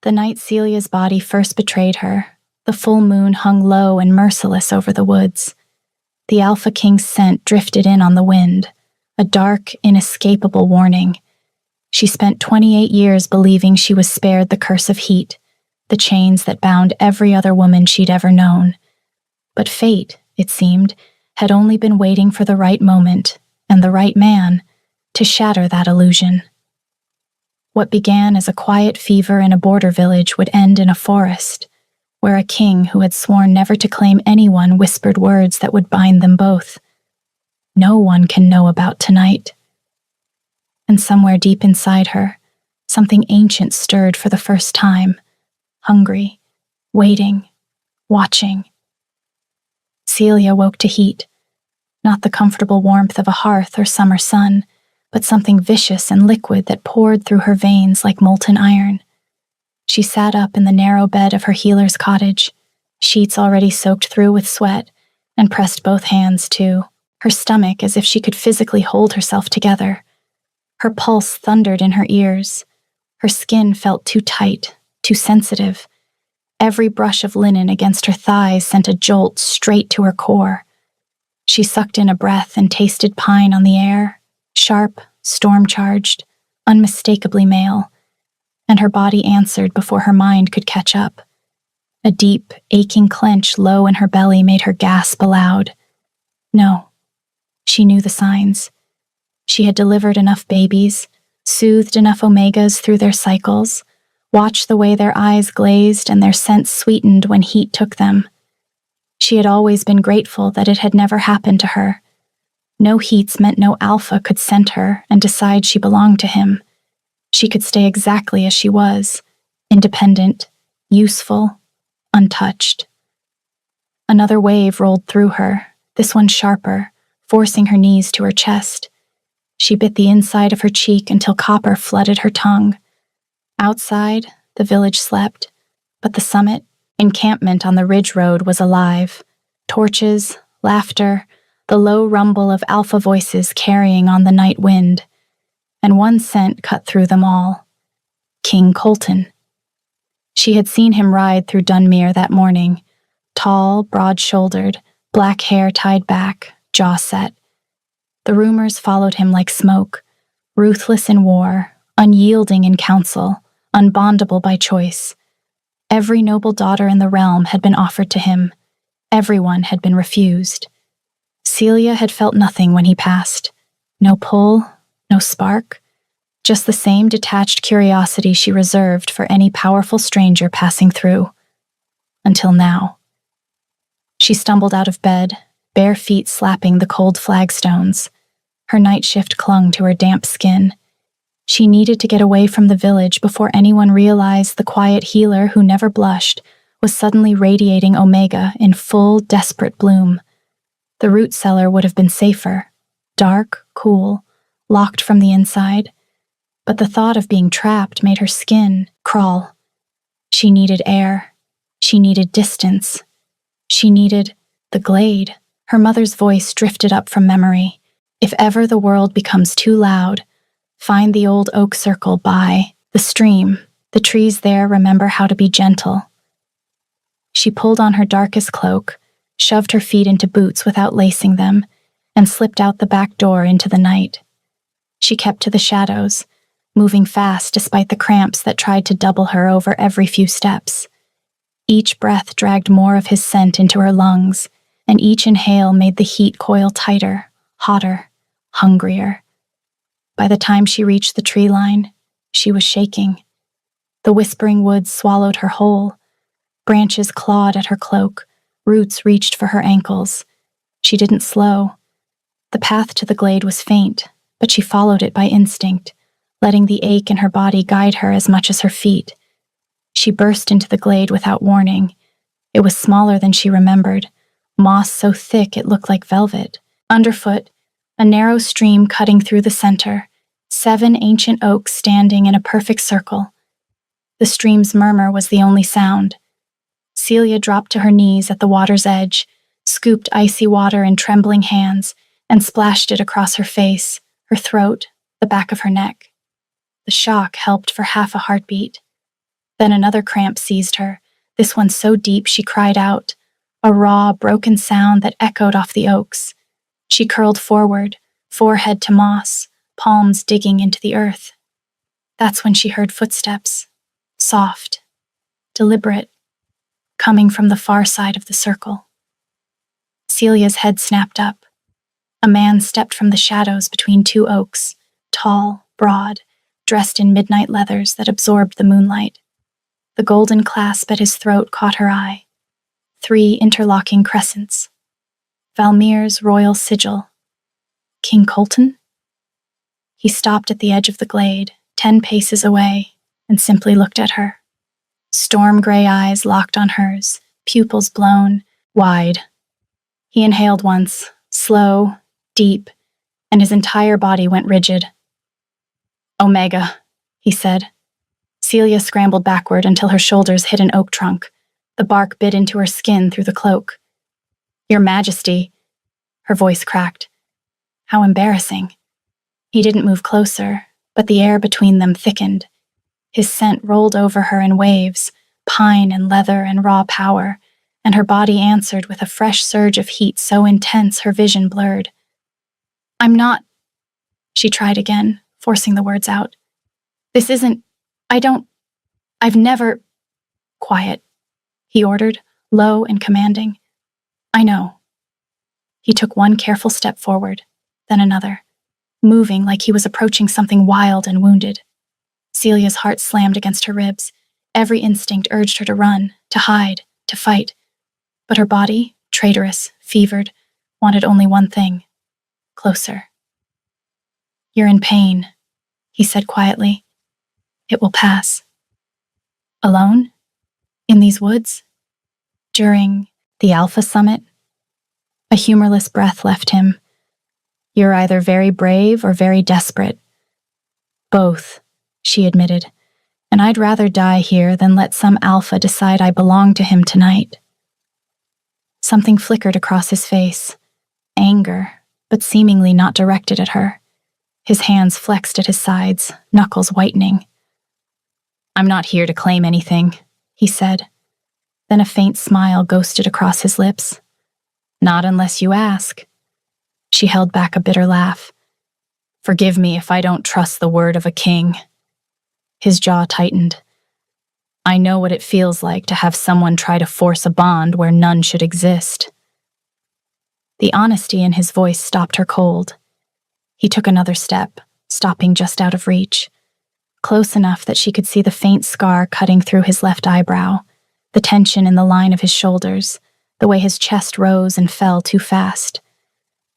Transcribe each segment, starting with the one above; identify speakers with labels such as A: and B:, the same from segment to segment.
A: The night Celia's body first betrayed her, the full moon hung low and merciless over the woods. The Alpha King's scent drifted in on the wind, a dark, inescapable warning. She spent 28 years believing she was spared the curse of heat, the chains that bound every other woman she'd ever known. But fate, it seemed, had only been waiting for the right moment, and the right man, to shatter that illusion. What began as a quiet fever in a border village would end in a forest, where a king who had sworn never to claim anyone whispered words that would bind them both. No one can know about tonight. And somewhere deep inside her, something ancient stirred for the first time, hungry, waiting, watching. Celia woke to heat, not the comfortable warmth of a hearth or summer sun, but something vicious and liquid that poured through her veins like molten iron. She sat up in the narrow bed of her healer's cottage, sheets already soaked through with sweat, and pressed both hands to her stomach as if she could physically hold herself together. Her pulse thundered in her ears. Her skin felt too tight, too sensitive. Every brush of linen against her thighs sent a jolt straight to her core. She sucked in a breath and tasted pine on the air, sharp, storm-charged, unmistakably male, and her body answered before her mind could catch up. A deep, aching clench low in her belly made her gasp aloud. No, she knew the signs. She had delivered enough babies, soothed enough omegas through their cycles, watched the way their eyes glazed and their scents sweetened when heat took them. She had always been grateful that it had never happened to her. No heats meant no alpha could scent her and decide she belonged to him. She could stay exactly as she was, independent, useful, untouched. Another wave rolled through her, this one sharper, forcing her knees to her chest. She bit the inside of her cheek until copper flooded her tongue. Outside, the village slept, but the summit, encampment on the ridge road, was alive. Torches, laughter, the low rumble of alpha voices carrying on the night wind. And one scent cut through them all. King Colton. She had seen him ride through Dunmere that morning, tall, broad-shouldered, black hair tied back, jaw set. The rumors followed him like smoke, ruthless in war, unyielding in counsel, unbondable by choice. Every noble daughter in the realm had been offered to him. Everyone had been refused. Celia had felt nothing when he passed. No pull, no spark, just the same detached curiosity she reserved for any powerful stranger passing through. Until now. She stumbled out of bed, bare feet slapping the cold flagstones. Her night shift clung to her damp skin. She needed to get away from the village before anyone realized the quiet healer who never blushed was suddenly radiating Omega in full, desperate bloom. The root cellar would have been safer, dark, cool, locked from the inside, but the thought of being trapped made her skin crawl. She needed air. She needed distance. She needed the glade. Her mother's voice drifted up from memory. If ever the world becomes too loud, find the old oak circle by the stream. The trees there remember how to be gentle. She pulled on her darkest cloak, shoved her feet into boots without lacing them, and slipped out the back door into the night. She kept to the shadows, moving fast despite the cramps that tried to double her over every few steps. Each breath dragged more of his scent into her lungs, and each inhale made the heat coil tighter, hotter, hungrier. By the time she reached the tree line, she was shaking. The whispering woods swallowed her whole. Branches clawed at her cloak, roots reached for her ankles. She didn't slow. The path to the glade was faint, but she followed it by instinct, letting the ache in her body guide her as much as her feet. She burst into the glade without warning. It was smaller than she remembered, moss so thick it looked like velvet. Underfoot, a narrow stream cutting through the center, 7 ancient oaks standing in a perfect circle. The stream's murmur was the only sound. Celia dropped to her knees at the water's edge, scooped icy water in trembling hands, and splashed it across her face, her throat, the back of her neck. The shock helped for half a heartbeat. Then another cramp seized her, this one so deep she cried out, a raw, broken sound that echoed off the oaks. She curled forward, forehead to moss, palms digging into the earth. That's when she heard footsteps, soft, deliberate, coming from the far side of the circle. Celia's head snapped up. A man stepped from the shadows between two oaks, tall, broad, dressed in midnight leathers that absorbed the moonlight. The golden clasp at his throat caught her eye. 3 interlocking crescents. Valmir's royal sigil. King Colton? He stopped at the edge of the glade, 10 paces away, and simply looked at her. Storm gray eyes locked on hers, pupils blown, wide. He inhaled once, slow, deep, and his entire body went rigid. Omega, he said. Celia scrambled backward until her shoulders hit an oak trunk. The bark bit into her skin through the cloak. Your Majesty, her voice cracked. How embarrassing. He didn't move closer, but the air between them thickened. His scent rolled over her in waves, pine and leather and raw power, and her body answered with a fresh surge of heat so intense her vision blurred. I'm not... She tried again, forcing the words out. This isn't... I've never... Quiet, he ordered, low and commanding. I know. He took one careful step forward, then another, moving like he was approaching something wild and wounded. Celia's heart slammed against her ribs. Every instinct urged her to run, to hide, to fight. But her body, traitorous, fevered, wanted only one thing: closer. You're in pain, he said quietly. It will pass. Alone? In these woods? During the Alpha Summit? A humorless breath left him. You're either very brave or very desperate. Both, she admitted, and I'd rather die here than let some alpha decide I belong to him tonight. Something flickered across his face. Anger, but seemingly not directed at her. His hands flexed at his sides, knuckles whitening. I'm not here to claim anything, he said. Then a faint smile ghosted across his lips. Not unless you ask. She held back a bitter laugh. Forgive me if I don't trust the word of a king. His jaw tightened. I know what it feels like to have someone try to force a bond where none should exist. The honesty in his voice stopped her cold. He took another step, stopping just out of reach, close enough that she could see the faint scar cutting through his left eyebrow, the tension in the line of his shoulders, the way his chest rose and fell too fast.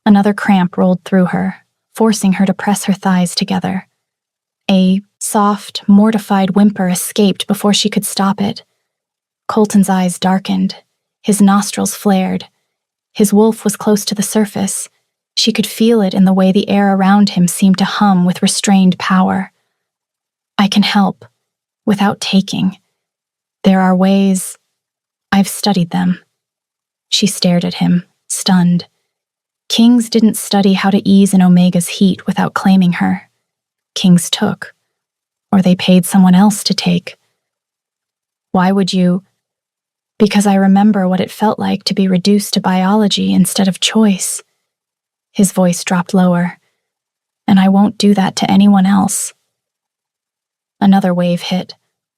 A: Another cramp rolled through her, forcing her to press her thighs together. A soft, mortified whimper escaped before she could stop it. Colton's eyes darkened, his nostrils flared. His wolf was close to the surface. She could feel it in the way the air around him seemed to hum with restrained power. I can help, without taking. There are ways. I've studied them. She stared at him, stunned. Kings didn't study how to ease an Omega's heat without claiming her. Kings took, or they paid someone else to take. Why would you? Because I remember what it felt like to be reduced to biology instead of choice. His voice dropped lower. And I won't do that to anyone else. Another wave hit,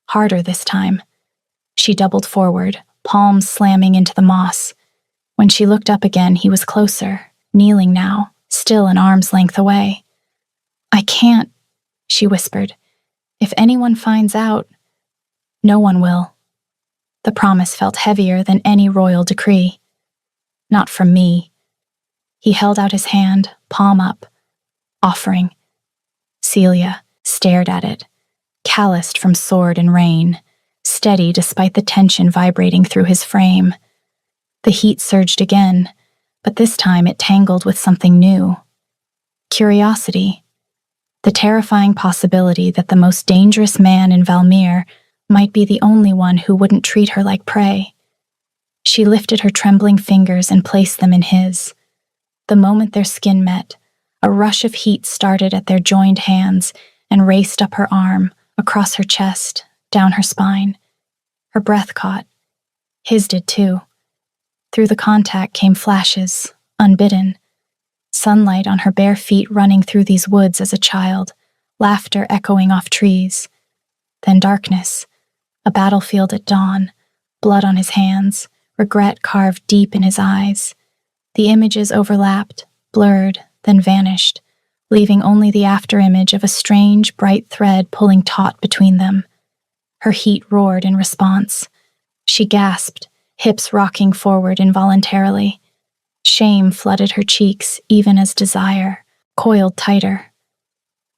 A: harder this time. She doubled forward, palms slamming into the moss. When she looked up again, he was closer, kneeling now, still an arm's length away. I can't, she whispered. If anyone finds out, no one will. The promise felt heavier than any royal decree. Not from me. He held out his hand, palm up, offering. Celia stared at it, calloused from sword and rain, steady despite the tension vibrating through his frame. The heat surged again, but this time it tangled with something new. Curiosity. The terrifying possibility that the most dangerous man in Valmir might be the only one who wouldn't treat her like prey. She lifted her trembling fingers and placed them in his. The moment their skin met, a rush of heat started at their joined hands and raced up her arm, across her chest, down her spine. Her breath caught. His did too. Through the contact came flashes, unbidden. Sunlight on her bare feet running through these woods as a child, laughter echoing off trees. Then darkness, a battlefield at dawn, blood on his hands, regret carved deep in his eyes. The images overlapped, blurred, then vanished, leaving only the afterimage of a strange, bright thread pulling taut between them. Her heat roared in response. She gasped, hips rocking forward involuntarily. Shame flooded her cheeks, even as desire coiled tighter.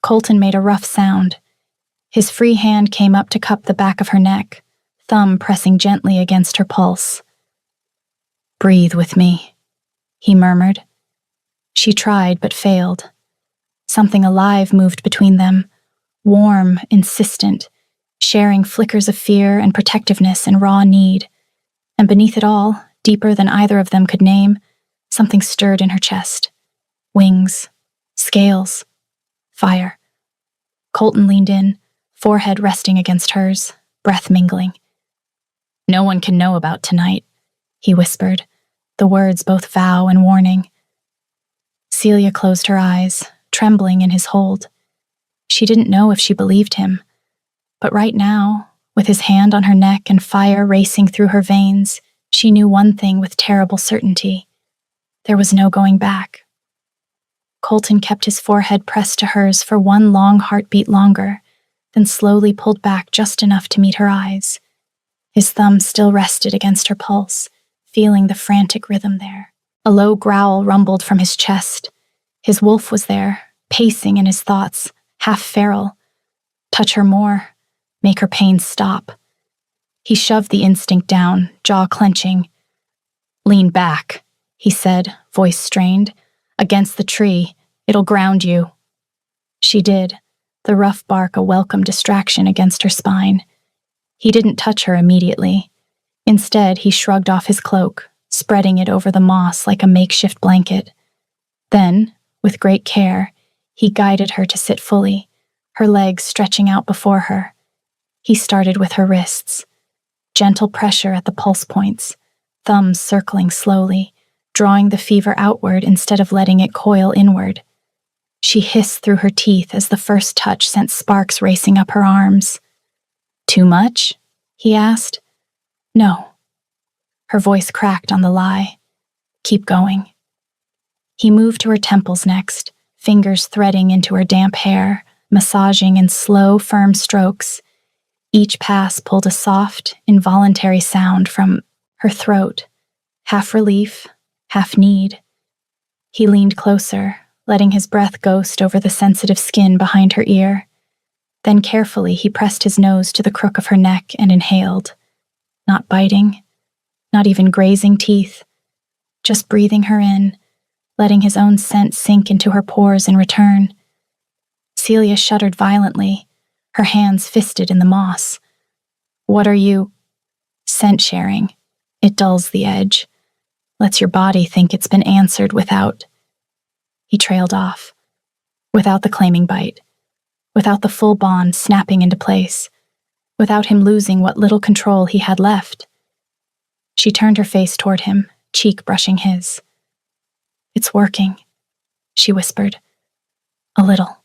A: Colton made a rough sound. His free hand came up to cup the back of her neck, thumb pressing gently against her pulse. "Breathe with me," he murmured. She tried but failed. Something alive moved between them, warm, insistent, sharing flickers of fear and protectiveness and raw need. And beneath it all, deeper than either of them could name, something stirred in her chest. Wings, scales, fire. Colton leaned in, forehead resting against hers, breath mingling. "No one can know about tonight," he whispered, the words both vow and warning. Celia closed her eyes, trembling in his hold. She didn't know if she believed him, but right now, with his hand on her neck and fire racing through her veins, she knew one thing with terrible certainty. There was no going back. Colton kept his forehead pressed to hers for one long heartbeat longer, then slowly pulled back just enough to meet her eyes. His thumb still rested against her pulse, feeling the frantic rhythm there. A low growl rumbled from his chest. His wolf was there, pacing in his thoughts, half feral. Touch her more, make her pain stop. He shoved the instinct down, jaw clenching. "Lean back," he said, voice strained. "Against the tree. It'll ground you." She did, the rough bark a welcome distraction against her spine. He didn't touch her immediately. Instead, he shrugged off his cloak, spreading it over the moss like a makeshift blanket. Then, with great care, he guided her to sit fully, her legs stretching out before her. He started with her wrists. Gentle pressure at the pulse points, thumbs circling slowly, drawing the fever outward instead of letting it coil inward. She hissed through her teeth as the first touch sent sparks racing up her arms. "Too much?" he asked. "No." Her voice cracked on the lie. "Keep going." He moved to her temples next, fingers threading into her damp hair, massaging in slow, firm strokes. Each pass pulled a soft, involuntary sound from her throat, half relief, half need. He leaned closer, letting his breath ghost over the sensitive skin behind her ear. Then carefully he pressed his nose to the crook of her neck and inhaled. Not biting, not even grazing teeth, just breathing her in, letting his own scent sink into her pores in return. Celia shuddered violently, her hands fisted in the moss. "What are you—" "Scent sharing. It dulls the edge. Lets your body think it's been answered without—" He trailed off. Without the claiming bite. Without the full bond snapping into place. Without him losing what little control he had left. She turned her face toward him, cheek brushing his. "It's working," she whispered. "A little.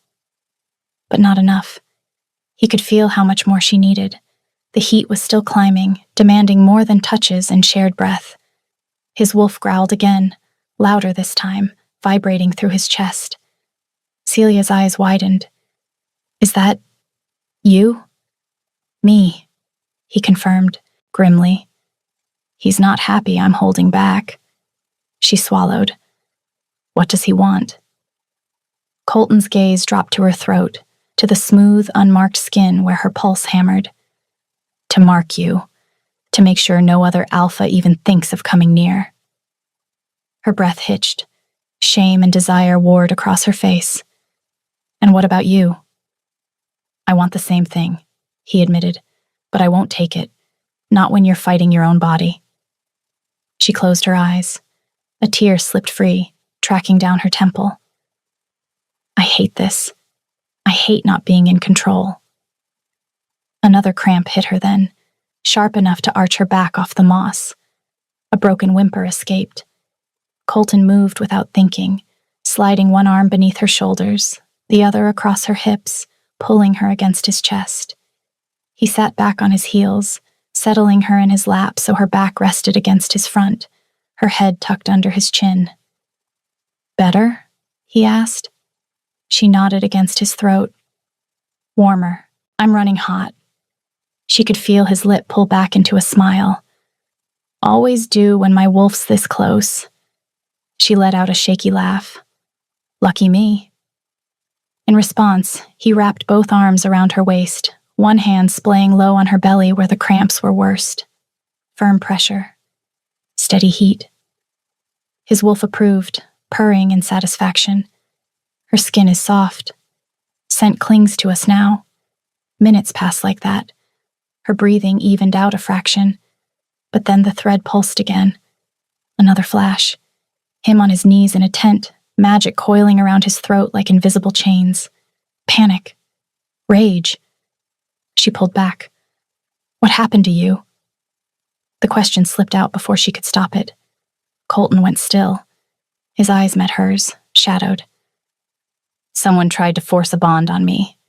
A: But not enough." He could feel how much more she needed. The heat was still climbing, demanding more than touches and shared breath. His wolf growled again, louder this time, vibrating through his chest. Celia's eyes widened. "Is that you?" "Me," he confirmed, grimly. "He's not happy I'm holding back." She swallowed. "What does he want?" Colton's gaze dropped to her throat, to the smooth, unmarked skin where her pulse hammered. "To mark you, to make sure no other alpha even thinks of coming near." Her breath hitched. Shame and desire warred across her face. "And what about you?" "I want the same thing," he admitted, "but I won't take it. Not when you're fighting your own body." She closed her eyes. A tear slipped free, tracking down her temple. "I hate this. I hate not being in control." Another cramp hit her then, sharp enough to arch her back off the moss. A broken whimper escaped. Colton moved without thinking, sliding one arm beneath her shoulders, the other across her hips, pulling her against his chest. He sat back on his heels, settling her in his lap so her back rested against his front, her head tucked under his chin. "Better?" he asked. She nodded against his throat. "Warmer. I'm running hot." She could feel his lip pull back into a smile. "Always do when my wolf's this close." She let out a shaky laugh. "Lucky me." In response, he wrapped both arms around her waist, one hand splaying low on her belly where the cramps were worst. Firm pressure. Steady heat. His wolf approved, purring in satisfaction. Her skin is soft. Scent clings to us now. Minutes pass like that. Her breathing evened out a fraction. But then the thread pulsed again. Another flash. Him on his knees in a tent, magic coiling around his throat like invisible chains. Panic. Rage. She pulled back. "What happened to you?" The question slipped out before she could stop it. Colton went still. His eyes met hers, shadowed. "Someone tried to force a bond on me.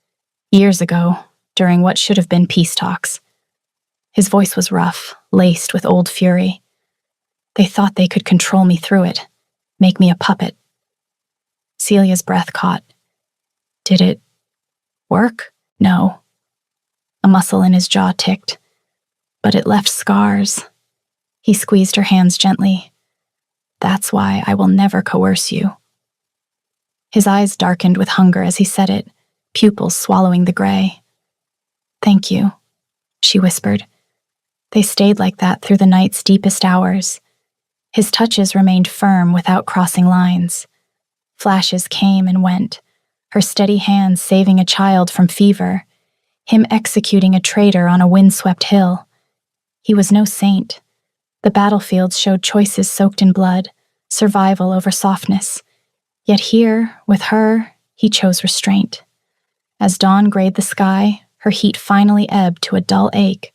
A: Years ago, during what should have been peace talks." His voice was rough, laced with old fury. "They thought they could control me through it, make me a puppet." Celia's breath caught. "Did it work?" "No." A muscle in his jaw ticked. "But it left scars." He squeezed her hands gently. "That's why I will never coerce you." His eyes darkened with hunger as he said it, pupils swallowing the gray. "Thank you," she whispered. They stayed like that through the night's deepest hours. His touches remained firm without crossing lines. Flashes came and went, her steady hands saving a child from fever, him executing a traitor on a windswept hill. He was no saint. The battlefields showed choices soaked in blood, survival over softness. Yet here, with her, he chose restraint. As dawn grayed the sky, her heat finally ebbed to a dull ache.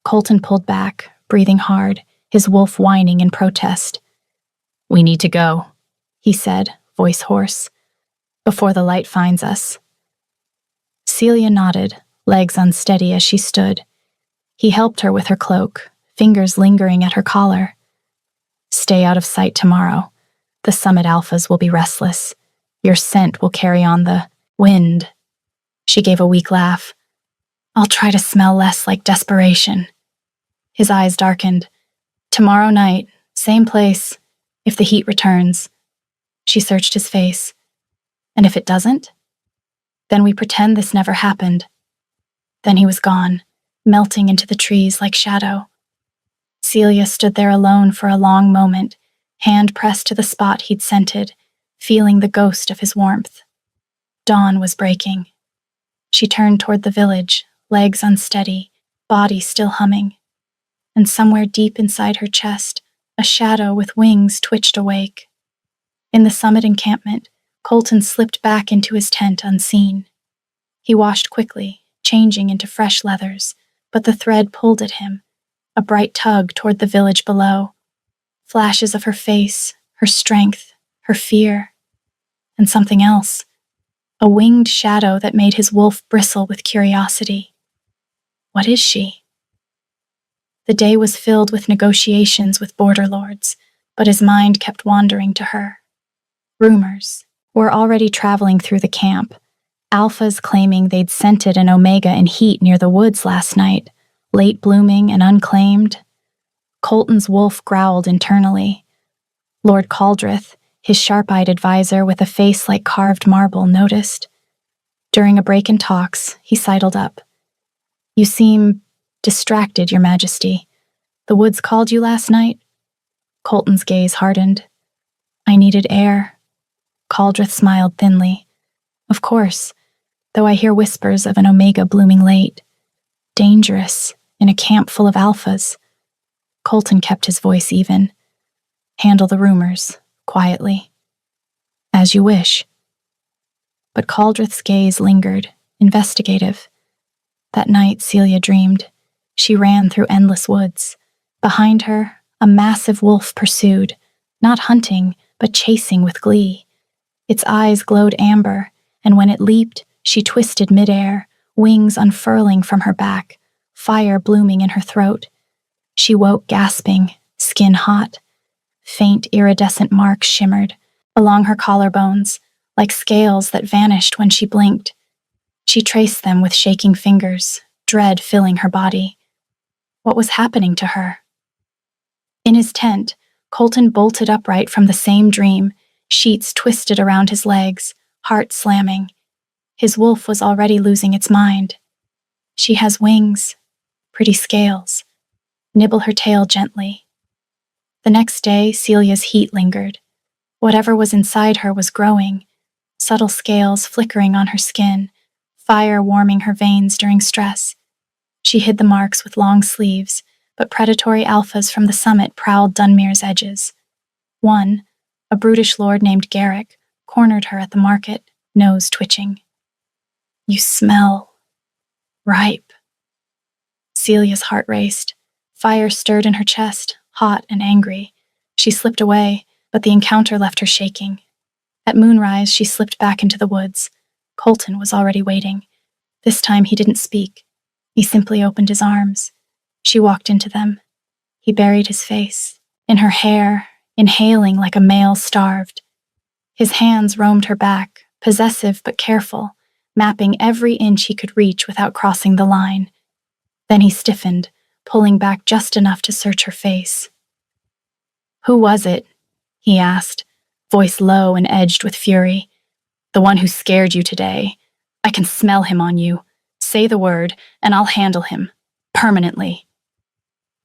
A: Colton pulled back, breathing hard, his wolf whining in protest. "We need to go," he said, voice hoarse, "before the light finds us." Celia nodded, legs unsteady as she stood. He helped her with her cloak, fingers lingering at her collar. "Stay out of sight tomorrow. The summit alphas will be restless. Your scent will carry on the wind." She gave a weak laugh. "I'll try to smell less like desperation." His eyes darkened. "Tomorrow night, same place, if the heat returns." She searched his face. "And if it doesn't?" "Then we pretend this never happened." Then he was gone, melting into the trees like shadow. Celia stood there alone for a long moment, hand pressed to the spot he'd scented, feeling the ghost of his warmth. Dawn was breaking. She turned toward the village, legs unsteady, body still humming. And somewhere deep inside her chest, a shadow with wings twitched awake. In the summit encampment, Colton slipped back into his tent unseen. He washed quickly, changing into fresh leathers, but the thread pulled at him, a bright tug toward the village below. Flashes of her face, her strength, her fear, and something else, a winged shadow that made his wolf bristle with curiosity. What is she? The day was filled with negotiations with border lords, but his mind kept wandering to her. Rumors were already traveling through the camp, alphas claiming they'd scented an omega in heat near the woods last night, late blooming and unclaimed. Colton's wolf growled internally. Lord Caldrith, his sharp-eyed advisor with a face like carved marble, noticed. During a break in talks, he sidled up. "You seem distracted, Your Majesty. The woods called you last night?" Colton's gaze hardened. "I needed air." Caldrith smiled thinly. "Of course, though I hear whispers of an omega blooming late. Dangerous, in a camp full of alphas." Colton kept his voice even. "Handle the rumors, quietly." "As you wish." But Caldrith's gaze lingered, investigative. That night, Celia dreamed. She ran through endless woods. Behind her, a massive wolf pursued, not hunting, but chasing with glee. Its eyes glowed amber, and when it leaped, she twisted midair, wings unfurling from her back, fire blooming in her throat. She woke gasping, skin hot. Faint iridescent marks shimmered along her collarbones, like scales that vanished when she blinked. She traced them with shaking fingers, dread filling her body. What was happening to her? In his tent, Colton bolted upright from the same dream, sheets twisted around his legs, heart slamming. His wolf was already losing its mind. She has wings, pretty scales. Nibble her tail gently. The next day, Celia's heat lingered. Whatever was inside her was growing, subtle scales flickering on her skin, fire warming her veins during stress. She hid the marks with long sleeves, but predatory alphas from the summit prowled Dunmere's edges. One, a brutish lord named Garrick, cornered her at the market, nose twitching. "You smell ripe." Celia's heart raced. Fire stirred in her chest, hot and angry. She slipped away, but the encounter left her shaking. At moonrise, she slipped back into the woods. Colton was already waiting. This time he didn't speak. He simply opened his arms. She walked into them. He buried his face in her hair, inhaling like a male starved. His hands roamed her back, possessive but careful, mapping every inch he could reach without crossing the line. Then he stiffened, pulling back just enough to search her face. "Who was it?" he asked, voice low and edged with fury. "The one who scared you today. I can smell him on you. Say the word, and I'll handle him. Permanently."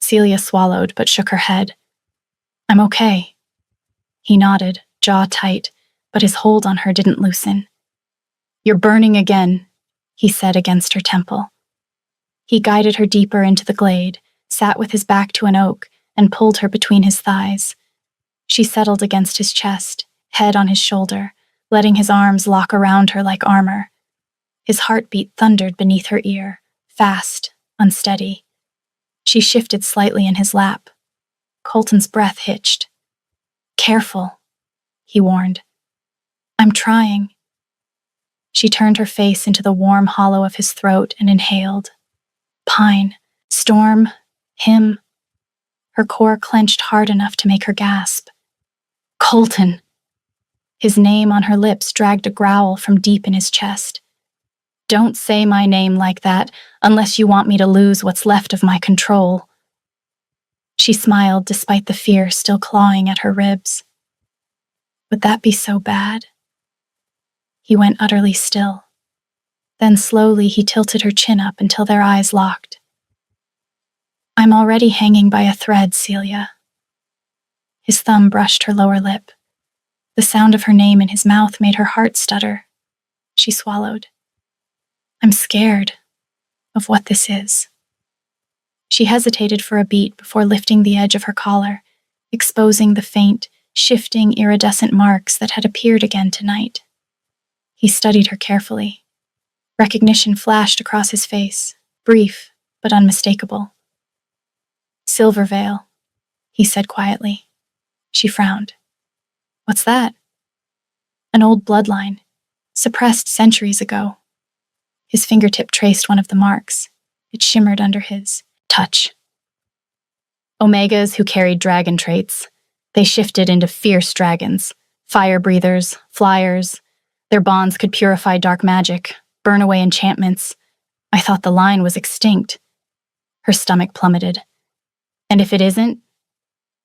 A: Celia swallowed but shook her head. "I'm okay." He nodded, jaw tight, but his hold on her didn't loosen. "You're burning again," he said against her temple. He guided her deeper into the glade, sat with his back to an oak, and pulled her between his thighs. She settled against his chest, head on his shoulder, letting his arms lock around her like armor. His heartbeat thundered beneath her ear, fast, unsteady. She shifted slightly in his lap. Colton's breath hitched. "Careful," he warned. "I'm trying." She turned her face into the warm hollow of his throat and inhaled. Pine, storm, him. Her core clenched hard enough to make her gasp. "Colton!" His name on her lips dragged a growl from deep in his chest. "Don't say my name like that unless you want me to lose what's left of my control." She smiled despite the fear still clawing at her ribs. Would that be so bad? He went utterly still. Then slowly he tilted her chin up until their eyes locked. "I'm already hanging by a thread, Celia." His thumb brushed her lower lip. The sound of her name in his mouth made her heart stutter. She swallowed. "I'm scared of what this is." She hesitated for a beat before lifting the edge of her collar, exposing the faint, shifting, iridescent marks that had appeared again tonight. He studied her carefully. Recognition flashed across his face, brief but unmistakable. "Silvervale," he said quietly. She frowned. "What's that?" "An old bloodline, suppressed centuries ago." His fingertip traced one of the marks. It shimmered under his touch. Omegas who carried dragon traits. They shifted into fierce dragons, fire breathers, flyers. Their bonds could purify dark magic, burn away enchantments. I thought the line was extinct. Her stomach plummeted. "And if it isn't?"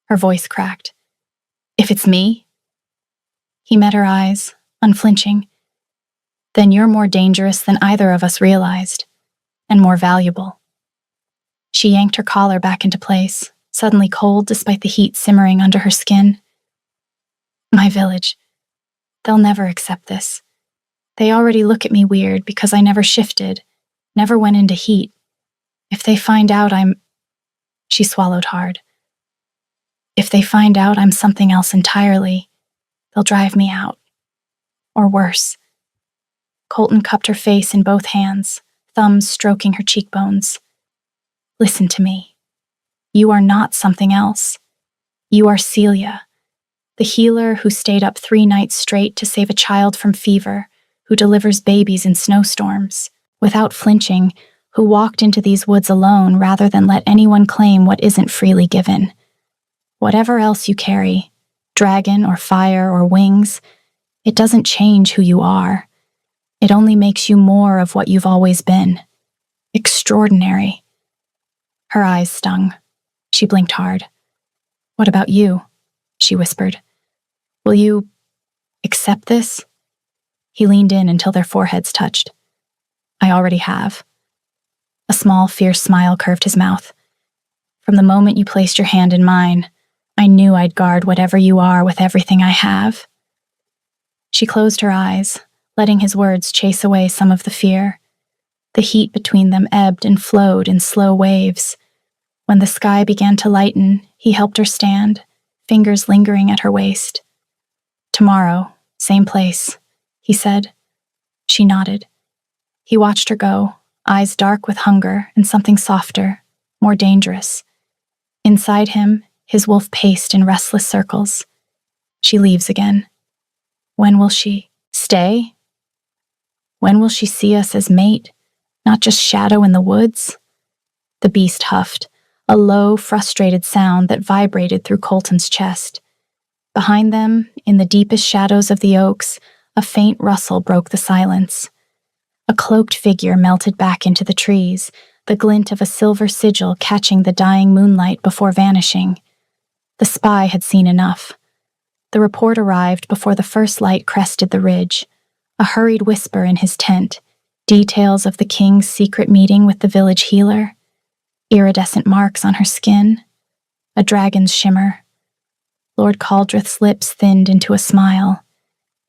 A: Her voice cracked. "If it's me?" He met her eyes, unflinching. "Then you're more dangerous than either of us realized, and more valuable." She yanked her collar back into place, suddenly cold despite the heat simmering under her skin. "My village. They'll never accept this. They already look at me weird because I never shifted, never went into heat. If they find out I'm..." She swallowed hard. "If they find out I'm something else entirely, they'll drive me out. Or worse." Colton cupped her face in both hands, thumbs stroking her cheekbones. Listen to me. You are not something else. You are Celia, the healer who stayed up 3 nights straight to save a child from fever, who delivers babies in snowstorms, without flinching, who walked into these woods alone rather than let anyone claim what isn't freely given. Whatever else you carry, dragon or fire or wings, it doesn't change who you are. It only makes you more of what you've always been. Extraordinary. Her eyes stung. She blinked hard. What about you? She whispered. Will you accept this? He leaned in until their foreheads touched. I already have. A small, fierce smile curved his mouth. From the moment you placed your hand in mine, I knew I'd guard whatever you are with everything I have. She closed her eyes, letting his words chase away some of the fear. The heat between them ebbed and flowed in slow waves. When the sky began to lighten, he helped her stand, fingers lingering at her waist. Tomorrow, same place, he said. She nodded. He watched her go, eyes dark with hunger and something softer, more dangerous. Inside him, his wolf paced in restless circles. She leaves again. When will she stay? When will she see us as mate, not just shadow in the woods? The beast huffed, a low, frustrated sound that vibrated through Colton's chest. Behind them, in the deepest shadows of the oaks, a faint rustle broke the silence. A cloaked figure melted back into the trees, the glint of a silver sigil catching the dying moonlight before vanishing. The spy had seen enough. The report arrived before the first light crested the ridge. A hurried whisper in his tent, details of the king's secret meeting with the village healer, iridescent marks on her skin, a dragon's shimmer. Lord Caldrith's lips thinned into a smile.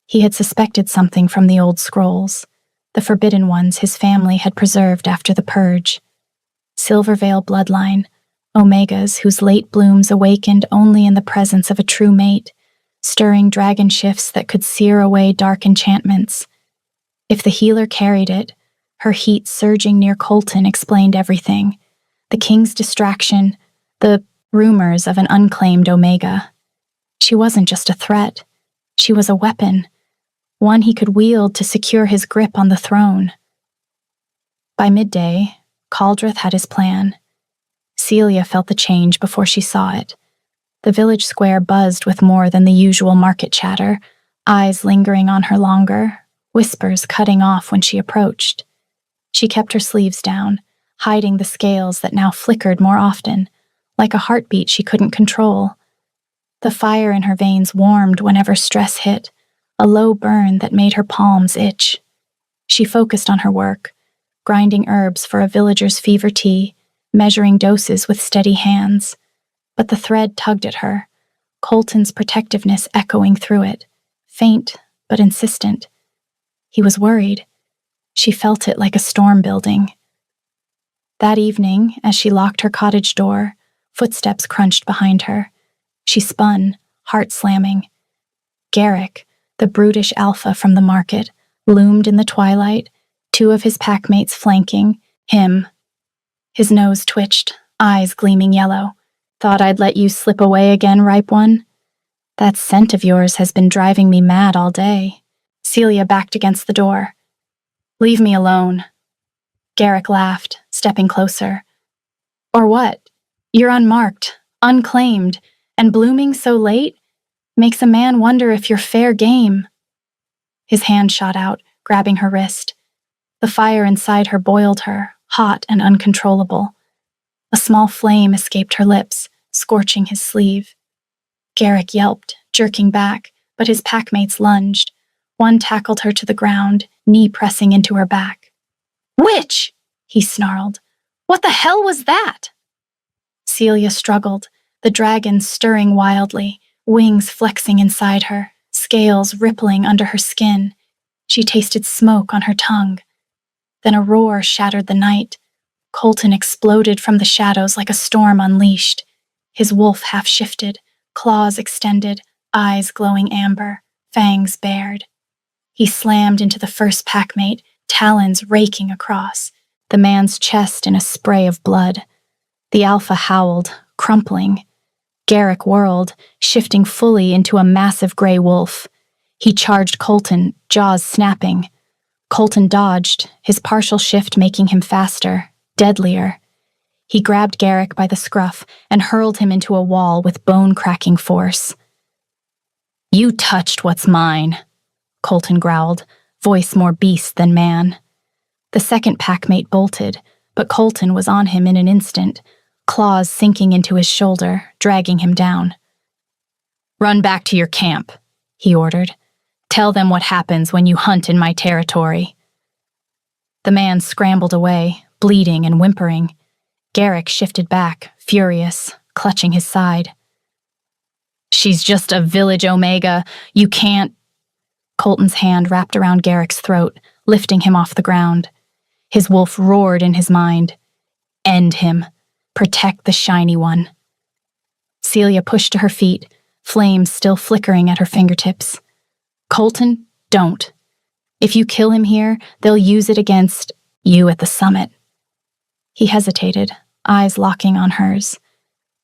A: He had suspected something from the old scrolls, the forbidden ones his family had preserved after the purge. Silvervale bloodline, omegas whose late blooms awakened only in the presence of a true mate, stirring dragon shifts that could sear away dark enchantments. If the healer carried it, her heat surging near Colton explained everything. The king's distraction, the rumors of an unclaimed omega. She wasn't just a threat. She was a weapon, one he could wield to secure his grip on the throne. By midday, Caldrith had his plan. Celia felt the change before she saw it. The village square buzzed with more than the usual market chatter, eyes lingering on her longer, whispers cutting off when she approached. She kept her sleeves down, hiding the scales that now flickered more often, like a heartbeat she couldn't control. The fire in her veins warmed whenever stress hit, a low burn that made her palms itch. She focused on her work, grinding herbs for a villager's fever tea, measuring doses with steady hands. But the thread tugged at her, Colton's protectiveness echoing through it, faint but insistent. He was worried. She felt it like a storm building. That evening, as she locked her cottage door, footsteps crunched behind her. She spun, heart slamming. Garrick, the brutish alpha from the market, loomed in the twilight, 2 of his packmates flanking, him. His nose twitched, eyes gleaming yellow. Thought I'd let you slip away again, ripe one? That scent of yours has been driving me mad all day. Celia backed against the door. Leave me alone. Garrick laughed, stepping closer. Or what? You're unmarked, unclaimed, and blooming so late makes a man wonder if you're fair game. His hand shot out, grabbing her wrist. The fire inside her boiled her, hot and uncontrollable. A small flame escaped her lips, scorching his sleeve. Garrick yelped, jerking back, but his packmates lunged. One tackled her to the ground, knee pressing into her back. Witch! He snarled. What the hell was that? Celia struggled, the dragon stirring wildly, wings flexing inside her, scales rippling under her skin. She tasted smoke on her tongue. Then a roar shattered the night. Colton exploded from the shadows like a storm unleashed. His wolf half shifted, claws extended, eyes glowing amber, fangs bared. He slammed into the first packmate, talons raking across. the man's chest in a spray of blood. The alpha howled, crumpling. Garrick whirled, shifting fully into a massive gray wolf. He charged Colton, jaws snapping. Colton dodged, his partial shift making him faster, deadlier. He grabbed Garrick by the scruff and hurled him into a wall with bone-cracking force. "You touched what's mine," Colton growled, voice more beast than man. The second packmate bolted, but Colton was on him in an instant, claws sinking into his shoulder, dragging him down. "Run back to your camp," he ordered. "Tell them what happens when you hunt in my territory." The man scrambled away, bleeding and whimpering. Garrick shifted back, furious, clutching his side. "She's just a village Omega. You can't—" Colton's hand wrapped around Garrick's throat, lifting him off the ground. His wolf roared in his mind. End him. Protect the shiny one. Celia pushed to her feet, flames still flickering at her fingertips. "Colton, don't. If you kill him here, they'll use it against you at the summit." He hesitated, eyes locking on hers.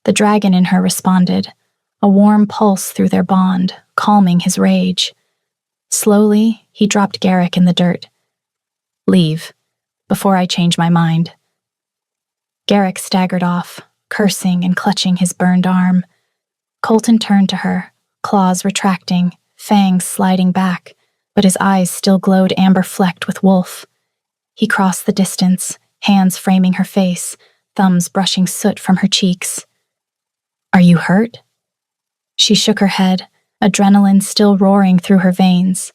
A: The dragon in her responded, a warm pulse through their bond, calming his rage. Slowly, he dropped Garrick in the dirt. "Leave, before I change my mind." Garrick staggered off, cursing and clutching his burned arm. Colton turned to her, claws retracting, fangs sliding back, but his eyes still glowed amber-flecked with wolf. He crossed the distance, hands framing her face, thumbs brushing soot from her cheeks. "Are you hurt?" She shook her head, adrenaline still roaring through her veins.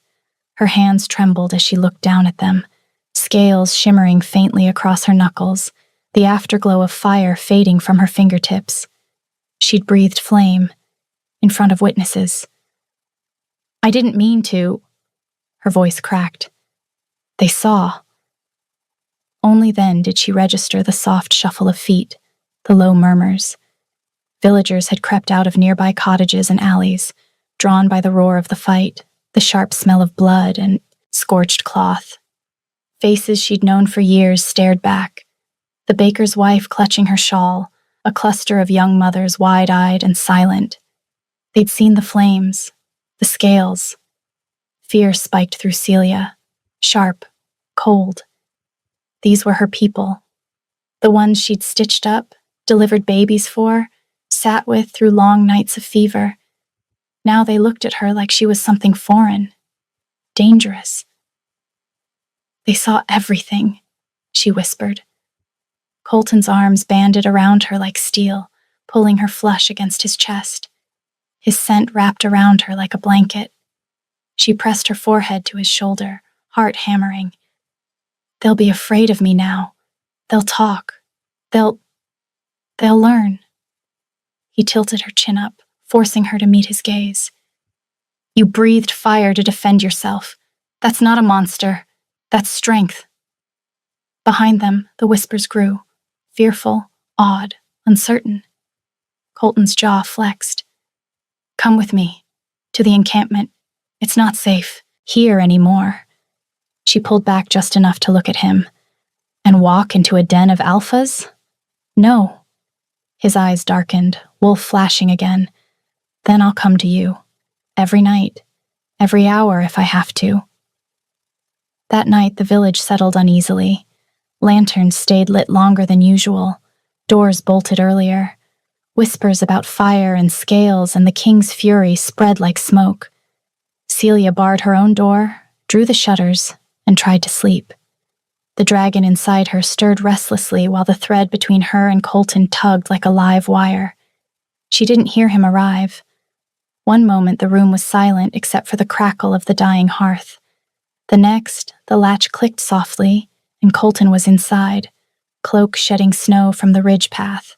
A: Her hands trembled as she looked down at them, scales shimmering faintly across her knuckles, the afterglow of fire fading from her fingertips. She'd breathed flame, in front of witnesses. "I didn't mean to," her voice cracked. "They saw." Only then did she register the soft shuffle of feet, the low murmurs. Villagers had crept out of nearby cottages and alleys, drawn by the roar of the fight, the sharp smell of blood and scorched cloth. Faces she'd known for years stared back, the baker's wife clutching her shawl, a cluster of young mothers wide-eyed and silent. They'd seen the flames, the scales. Fear spiked through Celia, sharp, cold. These were her people, the ones she'd stitched up, delivered babies for, sat with through long nights of fever. Now they looked at her like she was something foreign, dangerous. "They saw everything," she whispered. Colton's arms banded around her like steel, pulling her flush against his chest. His scent wrapped around her like a blanket. She pressed her forehead to his shoulder, heart hammering. "They'll be afraid of me now. They'll talk. They'll learn." He tilted her chin up, forcing her to meet his gaze. "You breathed fire to defend yourself. That's not a monster. That's strength." Behind them, the whispers grew, fearful, awed, uncertain. Colton's jaw flexed. "Come with me, to the encampment. It's not safe here anymore." She pulled back just enough to look at him. "And walk into a den of alphas? No." His eyes darkened, wolf flashing again. "Then I'll come to you. Every night. Every hour if I have to." That night the village settled uneasily. Lanterns stayed lit longer than usual. Doors bolted earlier. Whispers about fire and scales and the king's fury spread like smoke. Celia barred her own door, drew the shutters, and tried to sleep. The dragon inside her stirred restlessly while the thread between her and Colton tugged like a live wire. She didn't hear him arrive. One moment the room was silent except for the crackle of the dying hearth. The next, the latch clicked softly, and Colton was inside, cloak shedding snow from the ridge path.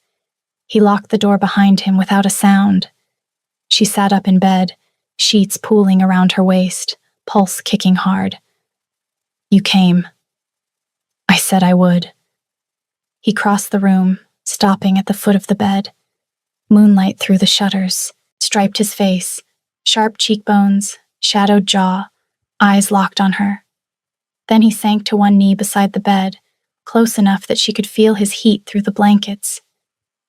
A: He locked the door behind him without a sound. She sat up in bed, sheets pooling around her waist, pulse kicking hard. "You came. I said I would." He crossed the room, stopping at the foot of the bed. Moonlight through the shutters, striped his face, sharp cheekbones, shadowed jaw, eyes locked on her. Then he sank to one knee beside the bed, close enough that she could feel his heat through the blankets.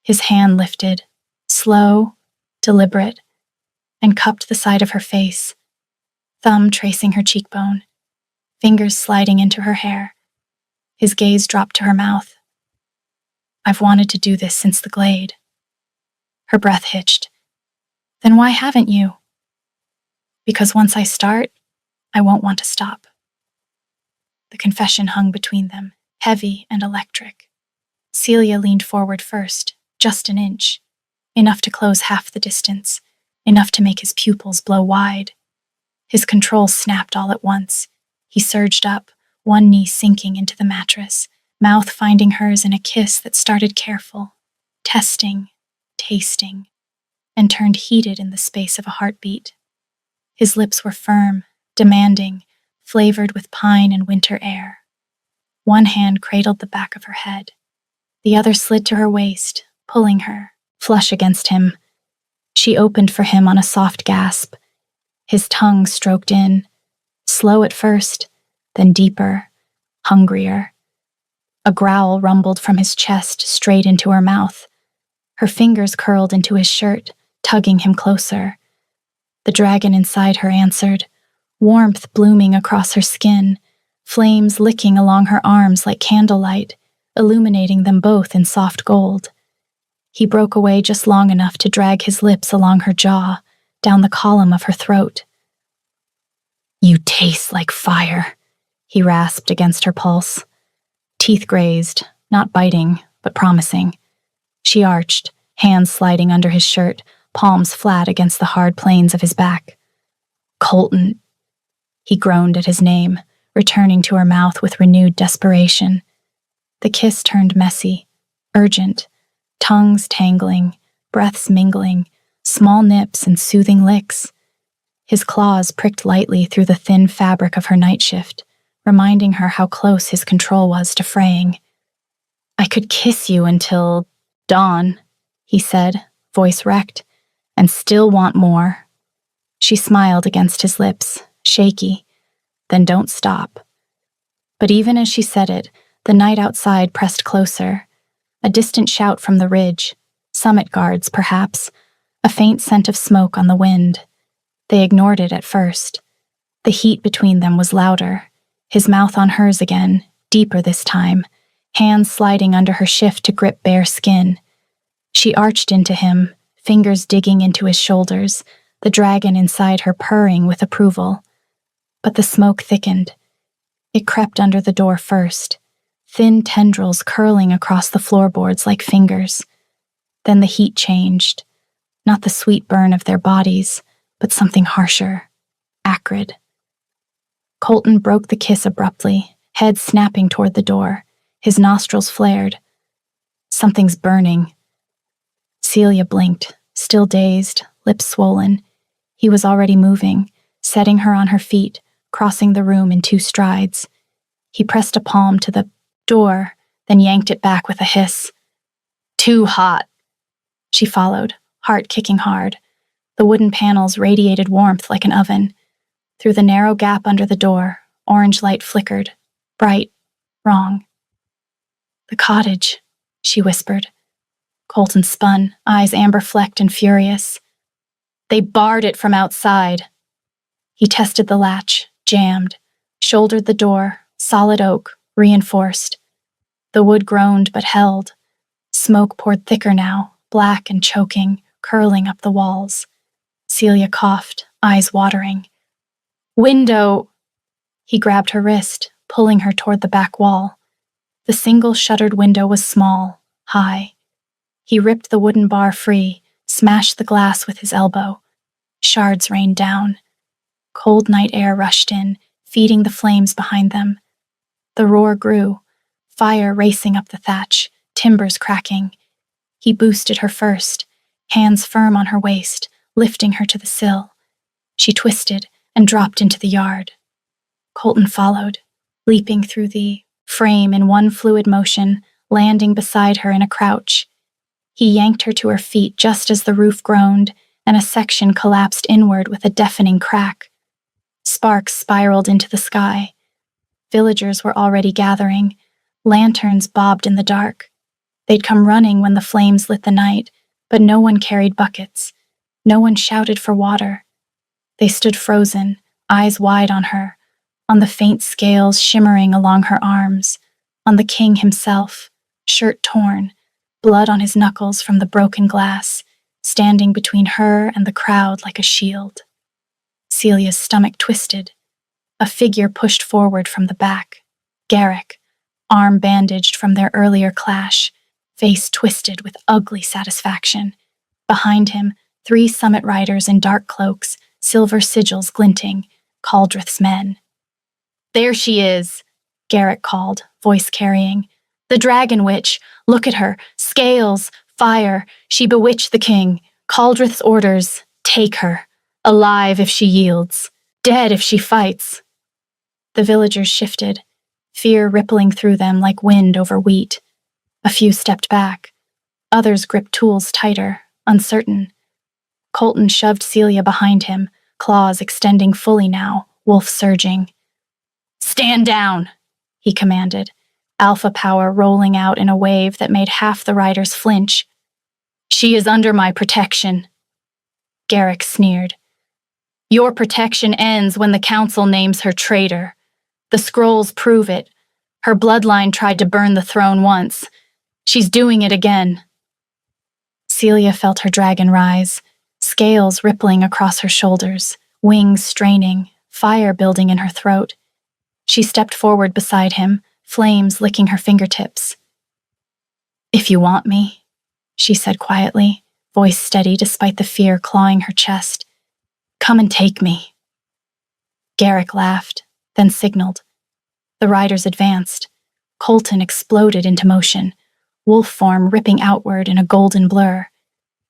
A: His hand lifted, slow, deliberate, and cupped the side of her face, thumb tracing her cheekbone, fingers sliding into her hair. His gaze dropped to her mouth. "I've wanted to do this since the Glade." Her breath hitched. "Then why haven't you?" "Because once I start, I won't want to stop." The confession hung between them, heavy and electric. Celia leaned forward first, just an inch, enough to close half the distance, enough to make his pupils blow wide. His control snapped all at once. He surged up, one knee sinking into the mattress, mouth finding hers in a kiss that started careful, testing, tasting, and turned heated in the space of a heartbeat. His lips were firm, demanding, flavored with pine and winter air. One hand cradled the back of her head. The other slid to her waist, pulling her, flush against him. She opened for him on a soft gasp. His tongue stroked in, slow at first, then deeper, hungrier. A growl rumbled from his chest straight into her mouth. Her fingers curled into his shirt, tugging him closer. The dragon inside her answered, warmth blooming across her skin, flames licking along her arms like candlelight, illuminating them both in soft gold. He broke away just long enough to drag his lips along her jaw, down the column of her throat. "You taste like fire," he rasped against her pulse. Teeth grazed, not biting, but promising. She arched, hands sliding under his shirt, palms flat against the hard planes of his back. "Colton." He groaned at his name, returning to her mouth with renewed desperation. The kiss turned messy, urgent, tongues tangling, breaths mingling, small nips and soothing licks. His claws pricked lightly through the thin fabric of her night shift, reminding her how close his control was to fraying. "I could kiss you until dawn," he said, voice wrecked, "and still want more." She smiled against his lips, shaky. "Then don't stop." But even as she said it, the night outside pressed closer. A distant shout from the ridge, summit guards perhaps, a faint scent of smoke on the wind. They ignored it at first. The heat between them was louder, his mouth on hers again, deeper this time, hands sliding under her shift to grip bare skin. She arched into him, fingers digging into his shoulders, the dragon inside her purring with approval. But the smoke thickened. It crept under the door first, thin tendrils curling across the floorboards like fingers. Then the heat changed, not the sweet burn of their bodies, but something harsher, acrid. Colton broke the kiss abruptly, head snapping toward the door, his nostrils flared. "Something's burning." Celia blinked, still dazed, lips swollen. He was already moving, setting her on her feet, crossing the room in 2 strides. He pressed a palm to the door, then yanked it back with a hiss. "Too hot." She followed, heart kicking hard. The wooden panels radiated warmth like an oven. Through the narrow gap under the door, orange light flickered, bright, wrong. "The cottage," she whispered. Colton spun, eyes amber-flecked and furious. "They barred it from outside." He tested the latch, jammed, shouldered the door, solid oak, reinforced. The wood groaned but held. Smoke poured thicker now, black and choking, curling up the walls. Celia coughed, eyes watering. "Window!" He grabbed her wrist, pulling her toward the back wall. The single shuttered window was small, high. He ripped the wooden bar free, smashed the glass with his elbow. Shards rained down. Cold night air rushed in, feeding the flames behind them. The roar grew, fire racing up the thatch, timbers cracking. He boosted her first, hands firm on her waist, lifting her to the sill. She twisted and dropped into the yard. Colton followed, leaping through the frame in one fluid motion, landing beside her in a crouch. He yanked her to her feet just as the roof groaned, and a section collapsed inward with a deafening crack. Sparks spiraled into the sky. Villagers were already gathering, Lanterns bobbed in the dark. They'd come running when the flames lit the night, but no one carried buckets. No one shouted for water. They stood frozen, eyes wide on her, on the faint scales shimmering along her arms, on the king himself, shirt torn, blood on his knuckles from the broken glass, standing between her and the crowd like a shield. Celia's stomach twisted. A figure pushed forward from the back. Garrick, arm bandaged from their earlier clash, face twisted with ugly satisfaction. Behind him, 3 summit riders in dark cloaks, silver sigils glinting, Caldrith's men. "There she is," Garrick called, voice carrying. "The Dragon Witch! Look at her! Scales! Fire! She bewitched the king! Caldrith's orders! Take her! Alive if she yields! Dead if she fights!" The villagers shifted, fear rippling through them like wind over wheat. A few stepped back. Others gripped tools tighter, uncertain. Colton shoved Celia behind him, claws extending fully now, wolf surging. "Stand down," he commanded, alpha power rolling out in a wave that made half the riders flinch. "She is under my protection." Garrick sneered. "Your protection ends when the council names her traitor. The scrolls prove it. Her bloodline tried to burn the throne once. She's doing it again." Celia felt her dragon rise, scales rippling across her shoulders, wings straining, fire building in her throat. She stepped forward beside him, flames licking her fingertips. "If you want me," she said quietly, voice steady despite the fear clawing her chest, "come and take me." Garrick laughed, then signaled. The riders advanced. Colton exploded into motion, wolf form ripping outward in a golden blur.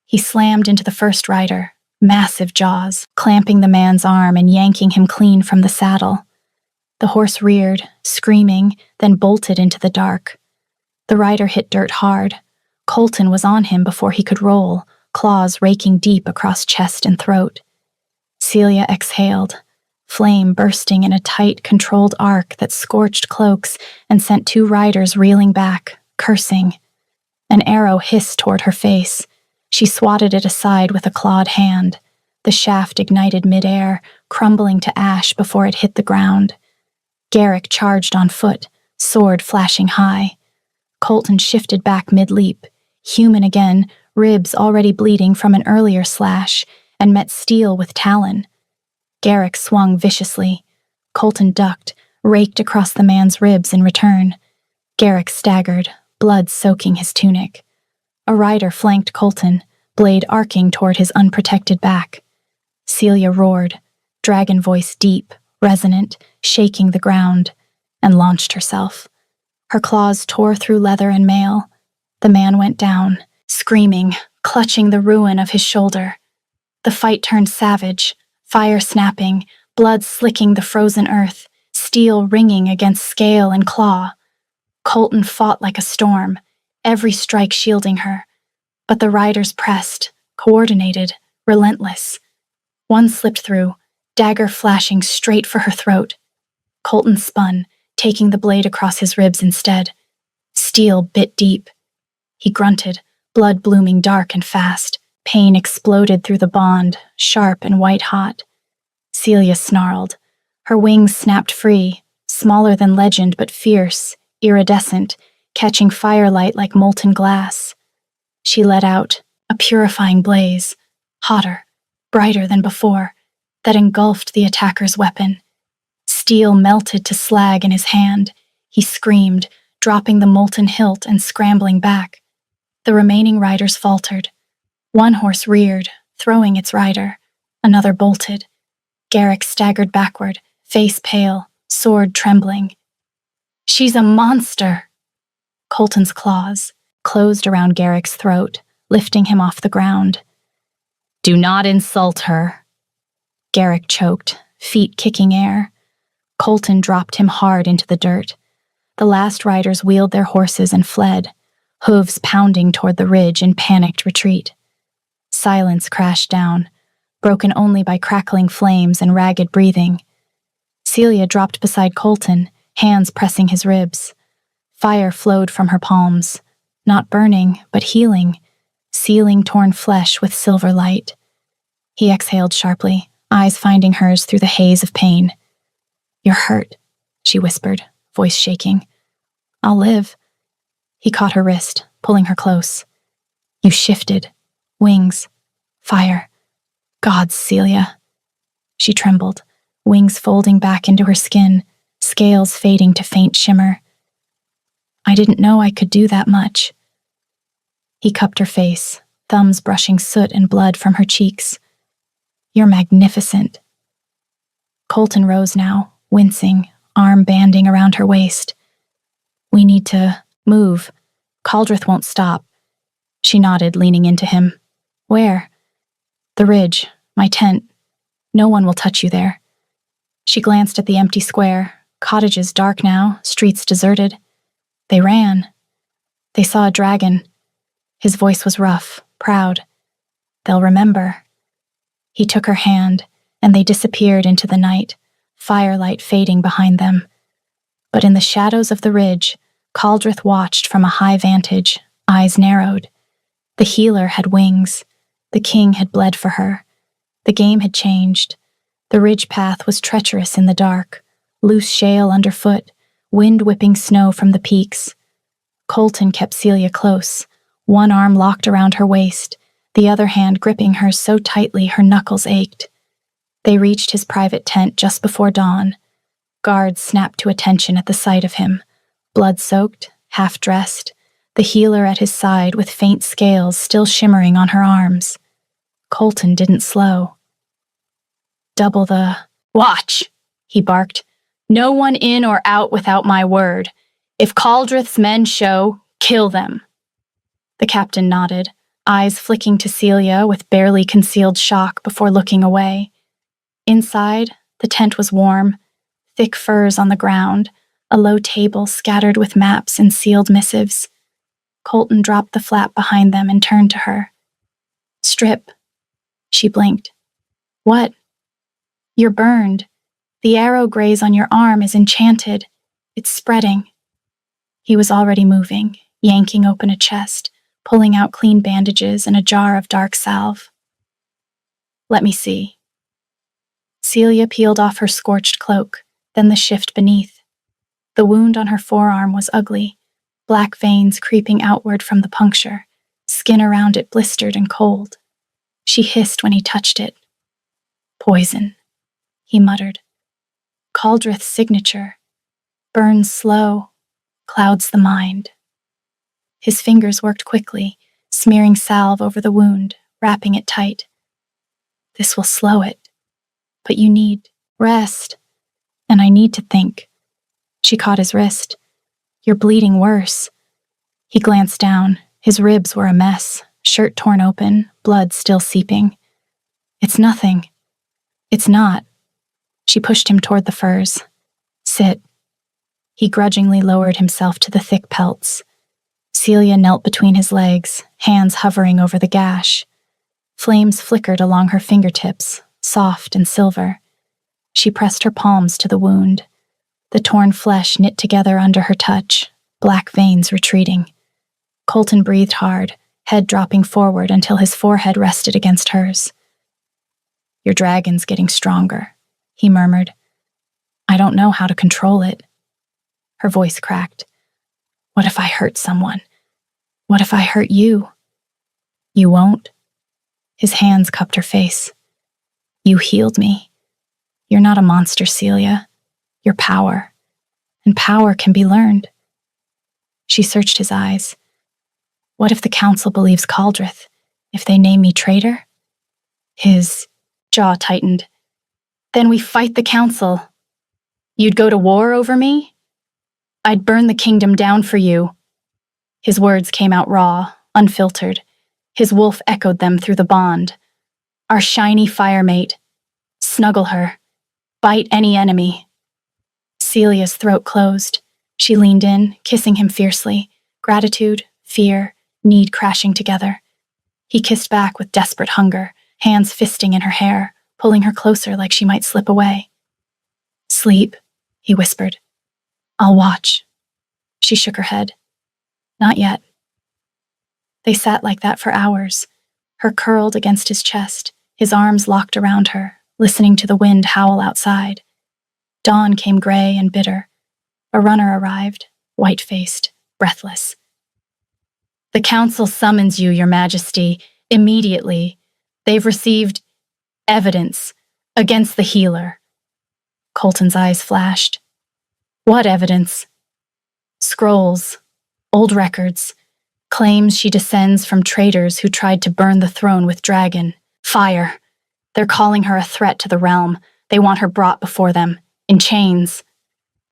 A: He slammed into the first rider, massive jaws, clamping the man's arm and yanking him clean from the saddle. The horse reared, screaming, then bolted into the dark. The rider hit dirt hard. Colton was on him before he could roll, claws raking deep across chest and throat. Celia exhaled, flame bursting in a tight, controlled arc that scorched cloaks and sent 2 riders reeling back, cursing. An arrow hissed toward her face. She swatted it aside with a clawed hand. The shaft ignited midair, crumbling to ash before it hit the ground. Garrick charged on foot, sword flashing high. Colton shifted back mid-leap, human again, ribs already bleeding from an earlier slash, and met steel with talon. Garrick swung viciously. Colton ducked, raked across the man's ribs in return. Garrick staggered, blood soaking his tunic. A rider flanked Colton, blade arcing toward his unprotected back. Celia roared, dragon voice deep, resonant, shaking the ground, and launched herself. Her claws tore through leather and mail. The man went down, screaming, clutching the ruin of his shoulder. The fight turned savage, fire snapping, blood slicking the frozen earth, steel ringing against scale and claw. Colton fought like a storm, every strike shielding her. But the riders pressed, coordinated, relentless. One slipped through, dagger flashing straight for her throat. Colton spun, taking the blade across his ribs instead. Steel bit deep. He grunted, blood blooming dark and fast. Pain exploded through the bond, sharp and white-hot. Celia snarled. Her wings snapped free, smaller than legend but fierce, iridescent, catching firelight like molten glass. She let out, a purifying blaze, hotter, brighter than before, that engulfed the attacker's weapon. Steel melted to slag in his hand. He screamed, dropping the molten hilt and scrambling back. The remaining riders faltered. One horse reared, throwing its rider. Another bolted. Garrick staggered backward, face pale, sword trembling. "She's a monster!" Colton's claws closed around Garrick's throat, lifting him off the ground. "Do not insult her." Garrick choked, feet kicking air. Colton dropped him hard into the dirt. The last riders wheeled their horses and fled, hooves pounding toward the ridge in panicked retreat. Silence crashed down, broken only by crackling flames and ragged breathing. Celia dropped beside Colton, hands pressing his ribs. Fire flowed from her palms, not burning, but healing, sealing torn flesh with silver light. He exhaled sharply, eyes finding hers through the haze of pain. "You're hurt," she whispered, voice shaking. "I'll live." He caught her wrist, pulling her close. "You shifted. Wings. Fire. Gods, Celia." She trembled, wings folding back into her skin, scales fading to faint shimmer. "I didn't know I could do that much." He cupped her face, thumbs brushing soot and blood from her cheeks. "You're magnificent." Colton rose now, wincing, arm banding around her waist. "We need to move. Caldrith won't stop." She nodded, leaning into him. "Where?" "The ridge, my tent. No one will touch you there." She glanced at the empty square, cottages dark now, streets deserted. They ran. They saw a dragon. His voice was rough, proud. "They'll remember." He took her hand, and they disappeared into the night, firelight fading behind them. But in the shadows of the ridge, Caldrith watched from a high vantage, eyes narrowed. The healer had wings. The king had bled for her. The game had changed. The ridge path was treacherous in the dark, loose shale underfoot, wind whipping snow from the peaks. Colton kept Celia close, one arm locked around her waist, the other hand gripping hers so tightly her knuckles ached. They reached his private tent just before dawn. Guards snapped to attention at the sight of him, blood-soaked, half-dressed, the healer at his side with faint scales still shimmering on her arms. Colton didn't slow. "Double the—" "Watch!" he barked. "No one in or out without my word. If Caldrith's men show, kill them." The captain nodded, eyes flicking to Celia with barely concealed shock before looking away. Inside, the tent was warm, thick furs on the ground, a low table scattered with maps and sealed missives. Colton dropped the flap behind them and turned to her. "Strip." She blinked. "What?" "You're burned. The arrow graze on your arm is enchanted. It's spreading." He was already moving, yanking open a chest, pulling out clean bandages and a jar of dark salve. "Let me see." Celia peeled off her scorched cloak, then the shift beneath. The wound on her forearm was ugly, black veins creeping outward from the puncture, skin around it blistered and cold. She hissed when he touched it. "Poison," he muttered. "Caldrith's signature. Burns slow, clouds the mind." His fingers worked quickly, smearing salve over the wound, wrapping it tight. "This will slow it. But you need rest. And I need to think." She caught his wrist. "You're bleeding worse." He glanced down. His ribs were a mess, shirt torn open, blood still seeping. "It's nothing." "It's not." She pushed him toward the furs. "Sit." He grudgingly lowered himself to the thick pelts. Celia knelt between his legs, hands hovering over the gash. Flames flickered along her fingertips, soft and silver. She pressed her palms to the wound. The torn flesh knit together under her touch, black veins retreating. Colton breathed hard, head dropping forward until his forehead rested against hers. "Your dragon's getting stronger," he murmured. "I don't know how to control it." Her voice cracked. "What if I hurt someone? What if I hurt you?" "You won't." His hands cupped her face. "You healed me. You're not a monster, Celia. You're power. And power can be learned." She searched his eyes. "What if the council believes Caldrith? If they name me traitor?" His jaw tightened. "Then we fight the council. You'd go to war over me? I'd burn the kingdom down for you." His words came out raw, unfiltered. His wolf echoed them through the bond. "Our shiny firemate. Snuggle her. Bite any enemy." Celia's throat closed. She leaned in, kissing him fiercely. Gratitude, fear, need crashing together. He kissed back with desperate hunger, hands fisting in her hair, pulling her closer like she might slip away. "Sleep," he whispered. "I'll watch." She shook her head. Not yet. They sat like that for hours, her curled against his chest, his arms locked around her, listening to the wind howl outside. Dawn came gray and bitter. A runner arrived, white-faced, breathless. The council summons you, Your Majesty, immediately. They've received evidence against the healer. Colton's eyes flashed. What evidence? Scrolls, old records, claims she descends from traitors who tried to burn the throne with dragon. Fire. They're calling her a threat to the realm. They want her brought before them, in chains.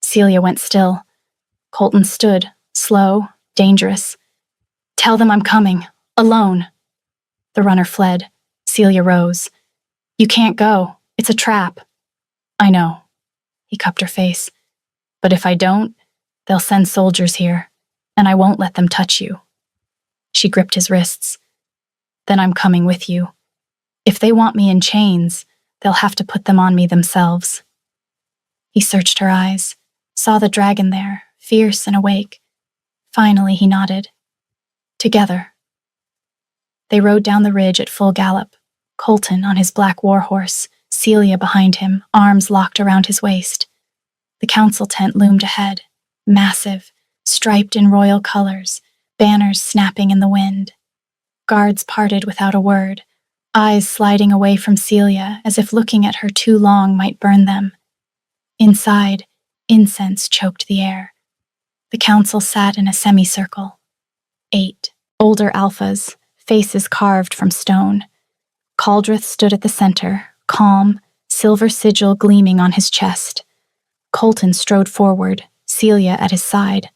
A: Celia went still. Colton stood, slow, dangerous. Tell them I'm coming, alone. The runner fled. Celia rose. You can't go. It's a trap. I know. He cupped her face. But if I don't, they'll send soldiers here, and I won't let them touch you. She gripped his wrists. Then I'm coming with you. If they want me in chains, they'll have to put them on me themselves. He searched her eyes, saw the dragon there, fierce and awake. Finally, he nodded. Together. They rode down the ridge at full gallop, Colton on his black warhorse, Celia behind him, arms locked around his waist. The council tent loomed ahead, massive, striped in royal colors, banners snapping in the wind. Guards parted without a word, eyes sliding away from Celia as if looking at her too long might burn them. Inside, incense choked the air. The council sat in a semicircle. 8 older alphas, faces carved from stone. Caldrith stood at the center, calm, silver sigil gleaming on his chest. Colton strode forward, Celia at his side.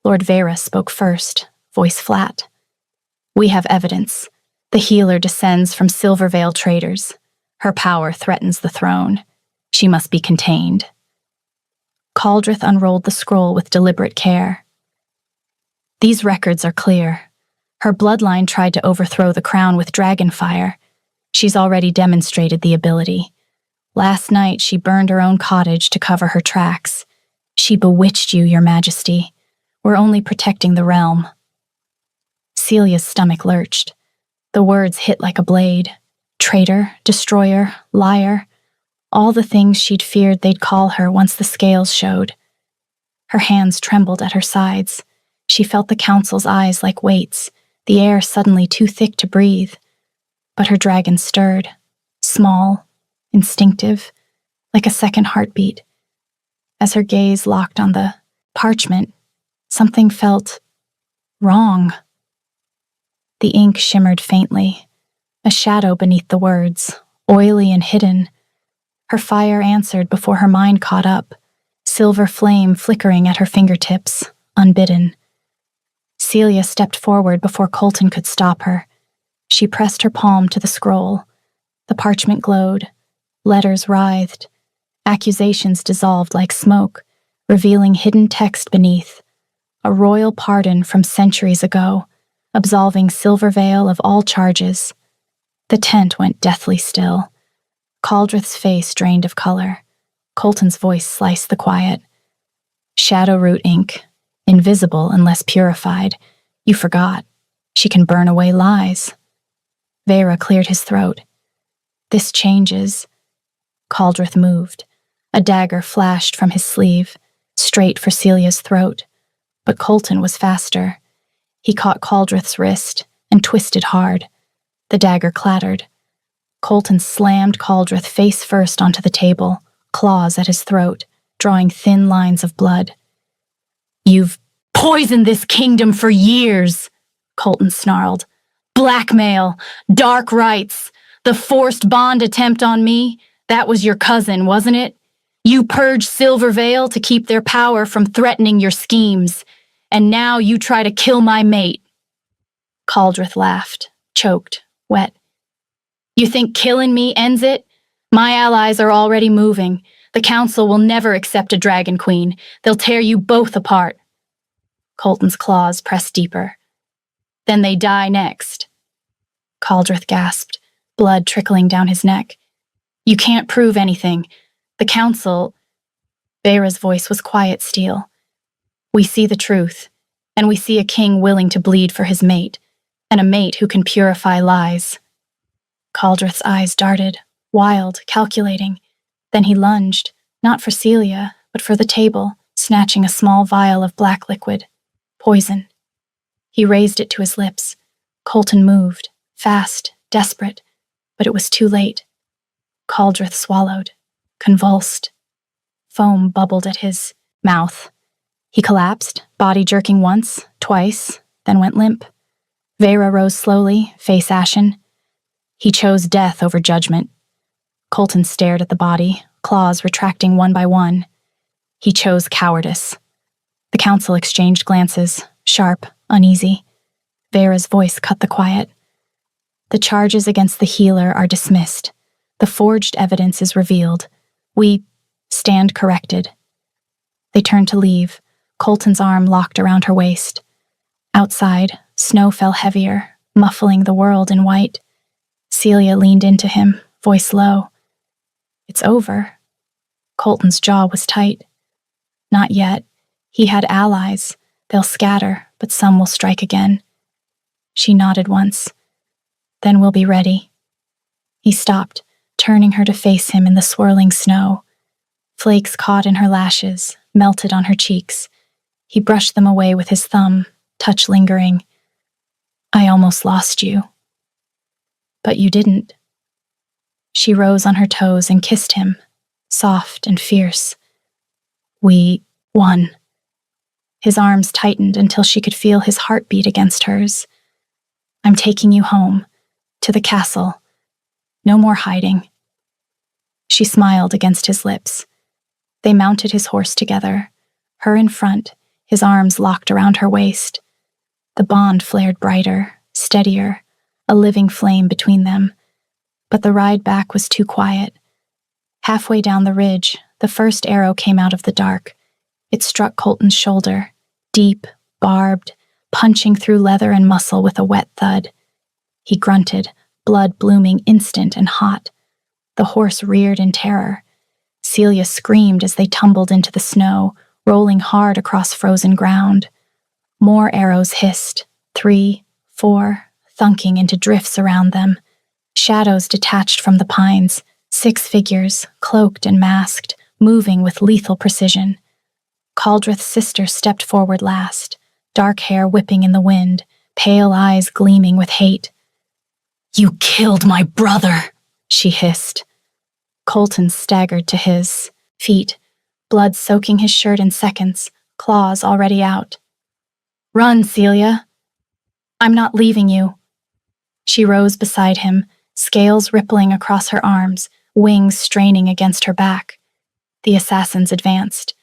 A: Lord Vera spoke first, voice flat. We have evidence. The healer descends from Silvervale traitors. Her power threatens the throne. She must be contained. Caldrith unrolled the scroll with deliberate care. These records are clear. Her bloodline tried to overthrow the crown with dragonfire. She's already demonstrated the ability. Last night, she burned her own cottage to cover her tracks. She bewitched you, Your Majesty. We're only protecting the realm. Celia's stomach lurched. The words hit like a blade. Traitor, destroyer, liar. All the things she'd feared they'd call her once the scales showed. Her hands trembled at her sides. She felt the council's eyes like weights, the air suddenly too thick to breathe. But her dragon stirred, small, instinctive, like a second heartbeat. As her gaze locked on the parchment, something felt wrong. The ink shimmered faintly, a shadow beneath the words, oily and hidden. Her fire answered before her mind caught up, silver flame flickering at her fingertips, unbidden. Celia stepped forward before Colton could stop her. She pressed her palm to the scroll. The parchment glowed. Letters writhed. Accusations dissolved like smoke, revealing hidden text beneath. A royal pardon from centuries ago, absolving Silvervale of all charges. The tent went deathly still. Caldrith's face drained of color. Colton's voice sliced the quiet. Shadowroot ink, invisible unless purified. You forgot. She can burn away lies. Vera cleared his throat. This changes. Caldrith moved. A dagger flashed from his sleeve, straight for Celia's throat. But Colton was faster. He caught Caldrith's wrist and twisted hard. The dagger clattered. Colton slammed Caldrith face first onto the table, claws at his throat, drawing thin lines of blood. You've poisoned this kingdom for years, Colton snarled. Blackmail, dark rites, the forced bond attempt on me, that was your cousin, wasn't it? You purged Silvervale to keep their power from threatening your schemes, and now you try to kill my mate. Caldrith laughed, choked, wet. You think killing me ends it? My allies are already moving. The council will never accept a dragon queen. They'll tear you both apart. Colton's claws pressed deeper. Then they die next. Caldrith gasped, blood trickling down his neck. You can't prove anything. The council... Vera's voice was quiet steel. We see the truth, and we see a king willing to bleed for his mate, and a mate who can purify lies. Caldreth's eyes darted, wild, calculating. Then he lunged, not for Celia, but for the table, snatching a small vial of black liquid. Poison. He raised it to his lips. Colton moved, fast, desperate, but it was too late. Caldreth swallowed, convulsed. Foam bubbled at his mouth. He collapsed, body jerking once, twice, then went limp. Vera rose slowly, face ashen. He chose death over judgment. Colton stared at the body, claws retracting one by one. He chose cowardice. The council exchanged glances, sharp, uneasy. Vera's voice cut the quiet. The charges against the healer are dismissed. The forged evidence is revealed. We stand corrected. They turned to leave, Colton's arm locked around her waist. Outside, snow fell heavier, muffling the world in white. Celia leaned into him, voice low. It's over. Colton's jaw was tight. Not yet. He had allies. They'll scatter, but some will strike again. She nodded once. Then we'll be ready. He stopped, turning her to face him in the swirling snow. Flakes caught in her lashes, melted on her cheeks. He brushed them away with his thumb, touch lingering. I almost lost you. But you didn't. She rose on her toes and kissed him, soft and fierce. We won. His arms tightened until she could feel his heartbeat against hers. I'm taking you home, to the castle. No more hiding. She smiled against his lips. They mounted his horse together, her in front, his arms locked around her waist. The bond flared brighter, steadier, a living flame between them. But the ride back was too quiet. Halfway down the ridge, the first arrow came out of the dark. It struck Colton's shoulder, deep, barbed, punching through leather and muscle with a wet thud. He grunted, blood blooming instant and hot. The horse reared in terror. Celia screamed as they tumbled into the snow, rolling hard across frozen ground. More arrows hissed, 3, 4, thunking into drifts around them. Shadows detached from the pines, 6 figures, cloaked and masked, moving with lethal precision. Caldreth's sister stepped forward last, dark hair whipping in the wind, pale eyes gleaming with hate. You killed my brother, she hissed. Colton staggered to his feet, blood soaking his shirt in seconds, claws already out. Run, Celia. I'm not leaving you. She rose beside him, scales rippling across her arms, wings straining against her back. The assassins advanced.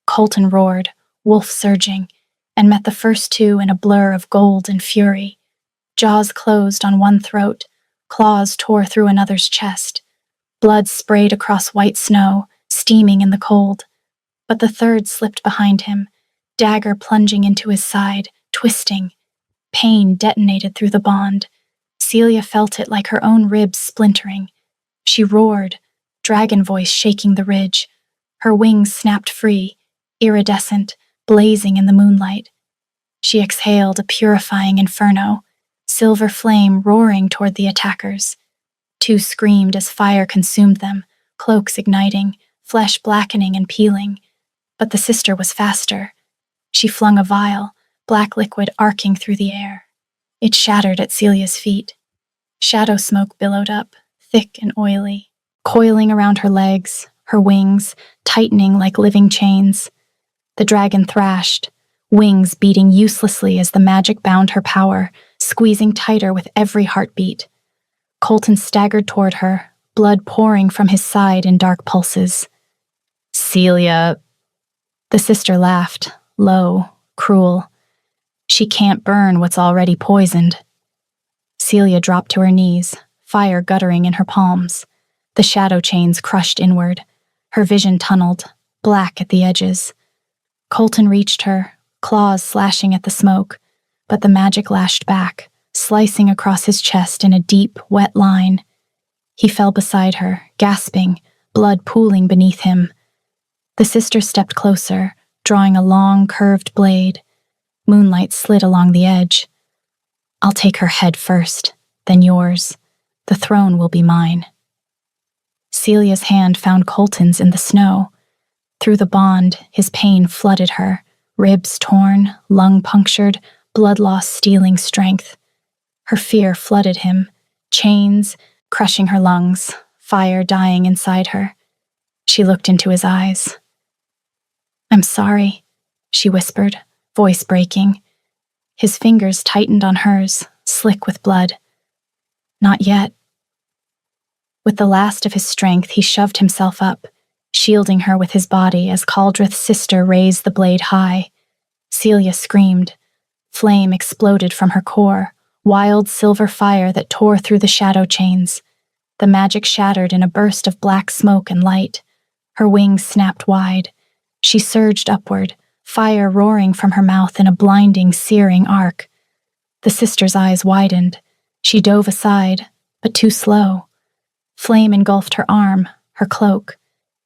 A: Colton roared, wolf surging, and met the first two in a blur of gold and fury. Jaws closed on one throat, claws tore through another's chest. Blood sprayed across white snow, steaming in the cold. But the third slipped behind him, dagger plunging into his side, twisting. Pain detonated through the bond. Celia felt it like her own ribs splintering. She roared, dragon voice shaking the ridge. Her wings snapped free, iridescent, blazing in the moonlight. She exhaled a purifying inferno, silver flame roaring toward the attackers. Two screamed as fire consumed them, cloaks igniting, flesh blackening and peeling. But the sister was faster. She flung a vial, black liquid arcing through the air. It shattered at Celia's feet. Shadow smoke billowed up, thick and oily, coiling around her legs, her wings, tightening like living chains. The dragon thrashed, wings beating uselessly as the magic bound her power, squeezing tighter with every heartbeat. Colton staggered toward her, blood pouring from his side in dark pulses. Celia. The sister laughed, low, cruel. She can't burn what's already poisoned. Celia dropped to her knees, fire guttering in her palms. The shadow chains crushed inward. Her vision tunneled, black at the edges. Colton reached her, claws slashing at the smoke, but the magic lashed back, slicing across his chest in a deep, wet line. He fell beside her, gasping, blood pooling beneath him. The sister stepped closer, drawing a long, curved blade. Moonlight slid along the edge. I'll take her head first, then yours. The throne will be mine. Celia's hand found Colton's in the snow. Through the bond, his pain flooded her, ribs torn, lung punctured, blood loss stealing strength. Her fear flooded him, chains crushing her lungs, fire dying inside her. She looked into his eyes. I'm sorry, she whispered, voice breaking. His fingers tightened on hers, slick with blood. Not yet. With the last of his strength, he shoved himself up, shielding her with his body as Caldrith's sister raised the blade high. Celia screamed. Flame exploded from her core, wild silver fire that tore through the shadow chains. The magic shattered in a burst of black smoke and light. Her wings snapped wide. She surged upward, fire roaring from her mouth in a blinding, searing arc. The sister's eyes widened. She dove aside, but too slow. Flame engulfed her arm, her cloak.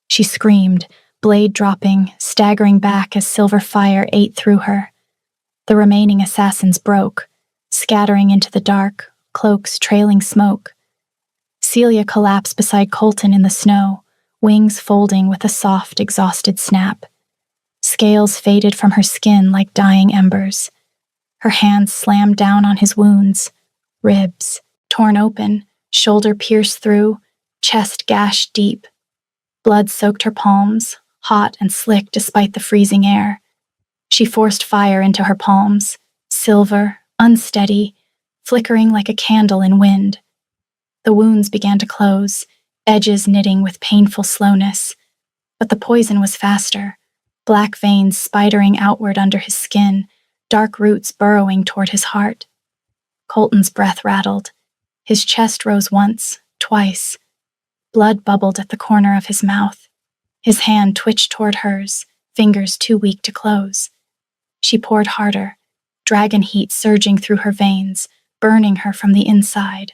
A: She screamed, blade dropping, staggering back as silver fire ate through her. The remaining assassins broke, scattering into the dark, cloaks trailing smoke. Celia collapsed beside Colton in the snow, wings folding with a soft, exhausted snap. Scales faded from her skin like dying embers. Her hands slammed down on his wounds, ribs torn open, shoulder pierced through, chest gashed deep. Blood soaked her palms, hot and slick despite the freezing air. She forced fire into her palms, silver, unsteady, flickering like a candle in wind. The wounds began to close, edges knitting with painful slowness. But the poison was faster, black veins spidering outward under his skin, dark roots burrowing toward his heart. Colton's breath rattled. His chest rose once, twice. Blood bubbled at the corner of his mouth. His hand twitched toward hers, fingers too weak to close. She poured harder, dragon heat surging through her veins, burning her from the inside.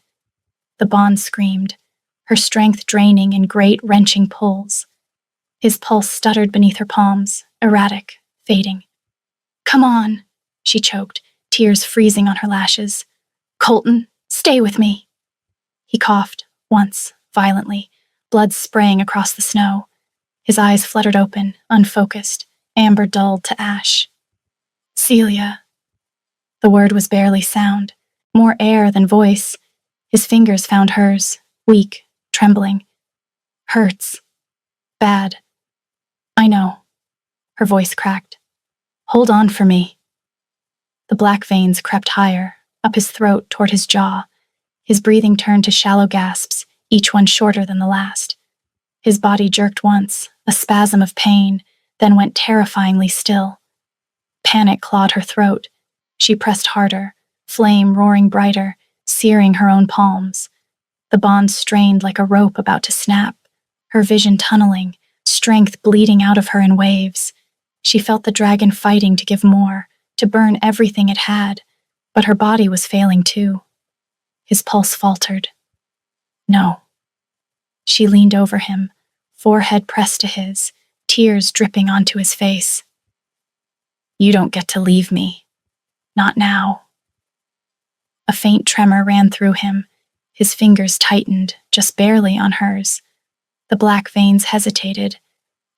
A: The bond screamed, her strength draining in great wrenching pulls. His pulse stuttered beneath her palms, erratic, fading. Come on, she choked, tears freezing on her lashes. Colton, stay with me. He coughed, once, violently, blood spraying across the snow. His eyes fluttered open, unfocused, amber dulled to ash. Celia. The word was barely sound, more air than voice. His fingers found hers, weak, trembling. Hurts. Bad. I know. Her voice cracked. Hold on for me. The black veins crept higher, up his throat toward his jaw. His breathing turned to shallow gasps, each one shorter than the last. His body jerked once, a spasm of pain, then went terrifyingly still. Panic clawed her throat. She pressed harder, flame roaring brighter, searing her own palms. The bond strained like a rope about to snap, her vision tunneling, strength bleeding out of her in waves. She felt the dragon fighting to give more, to burn everything it had, but her body was failing too. His pulse faltered. No. She leaned over him, forehead pressed to his, tears dripping onto his face. You don't get to leave me. Not now. A faint tremor ran through him. His fingers tightened, just barely on hers. The black veins hesitated.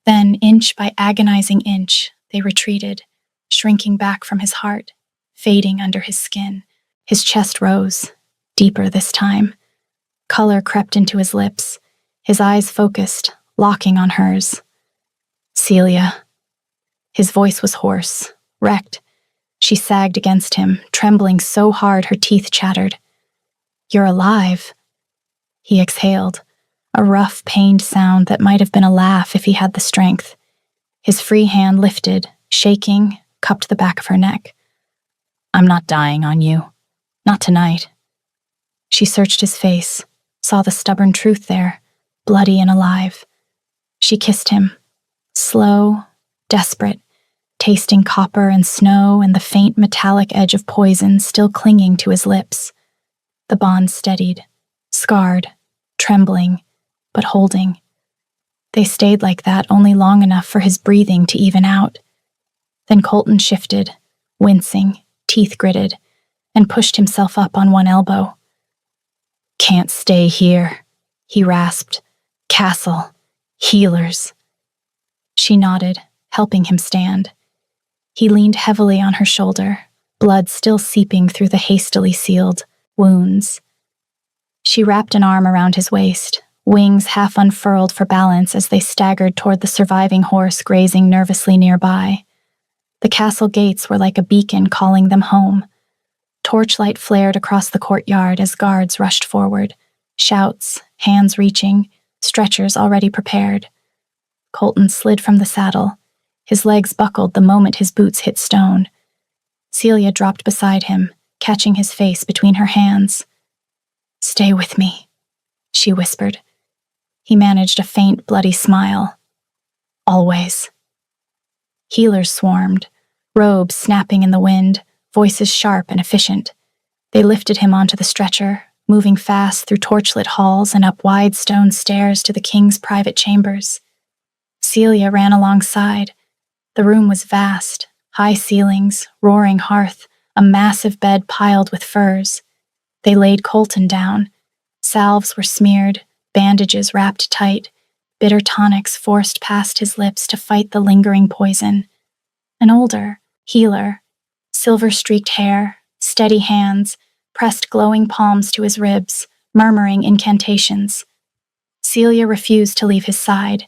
A: Then, inch by agonizing inch, they retreated, shrinking back from his heart, fading under his skin. His chest rose, deeper this time. Color crept into his lips. His eyes focused, locking on hers. Celia. His voice was hoarse, wrecked. She sagged against him, trembling so hard her teeth chattered. You're alive. He exhaled, a rough, pained sound that might have been a laugh if he had the strength. His free hand lifted, shaking, cupped the back of her neck. I'm not dying on you. Not tonight. She searched his face, saw the stubborn truth there, bloody and alive. She kissed him, slow, desperate, tasting copper and snow and the faint metallic edge of poison still clinging to his lips. The bond steadied, scarred, trembling, but holding. They stayed like that only long enough for his breathing to even out. Then Colton shifted, wincing, teeth gritted, and pushed himself up on one elbow. "Can't stay here," he rasped. "Castle. Healers." She nodded, helping him stand. He leaned heavily on her shoulder, blood still seeping through the hastily sealed wounds. She wrapped an arm around his waist, wings half unfurled for balance as they staggered toward the surviving horse grazing nervously nearby. The castle gates were like a beacon calling them home. Torchlight flared across the courtyard as guards rushed forward, shouts, hands reaching, stretchers already prepared. Colton slid from the saddle. His legs buckled the moment his boots hit stone. Celia dropped beside him, catching his face between her hands. "Stay with me," she whispered. He managed a faint, bloody smile. "Always." Healers swarmed, robes snapping in the wind, voices sharp and efficient. They lifted him onto the stretcher, moving fast through torchlit halls and up wide stone stairs to the king's private chambers. Celia ran alongside. The room was vast, high ceilings, roaring hearth, a massive bed piled with furs. They laid Colton down. Salves were smeared, bandages wrapped tight, bitter tonics forced past his lips to fight the lingering poison. An older healer, silver-streaked hair, steady hands, pressed glowing palms to his ribs, murmuring incantations. Celia refused to leave his side.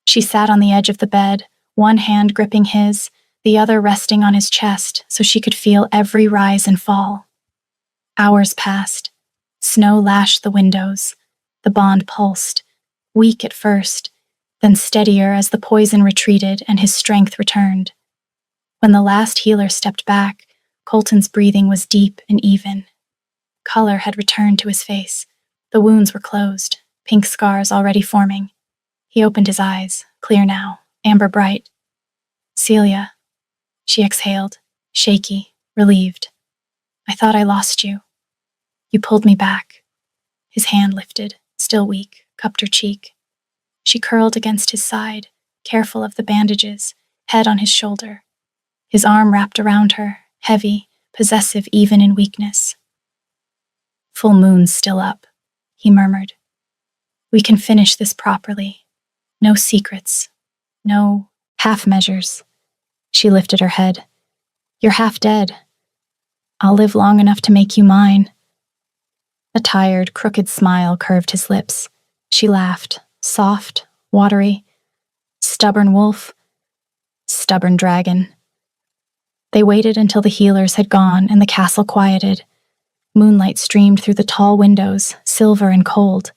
A: She sat on the edge of the bed, one hand gripping his, the other resting on his chest so she could feel every rise and fall. Hours passed. Snow lashed the windows. The bond pulsed, weak at first, then steadier as the poison retreated and his strength returned. When the last healer stepped back, Colton's breathing was deep and even. Color had returned to his face. The wounds were closed, pink scars already forming. He opened his eyes, clear now, amber bright. "Celia," she exhaled, shaky, relieved. "I thought I lost you. You pulled me back." His hand lifted, still weak, cupped her cheek. She curled against his side, careful of the bandages, head on his shoulder. His arm wrapped around her, heavy, possessive even in weakness. "Full moon's still up," he murmured. "We can finish this properly. No secrets. No half measures." She lifted her head. "You're half dead. I'll live long enough to make you mine." A tired, crooked smile curved his lips. She laughed, soft, watery. "Stubborn wolf, stubborn dragon." They waited until the healers had gone and the castle quieted. Moonlight streamed through the tall windows, silver and cold.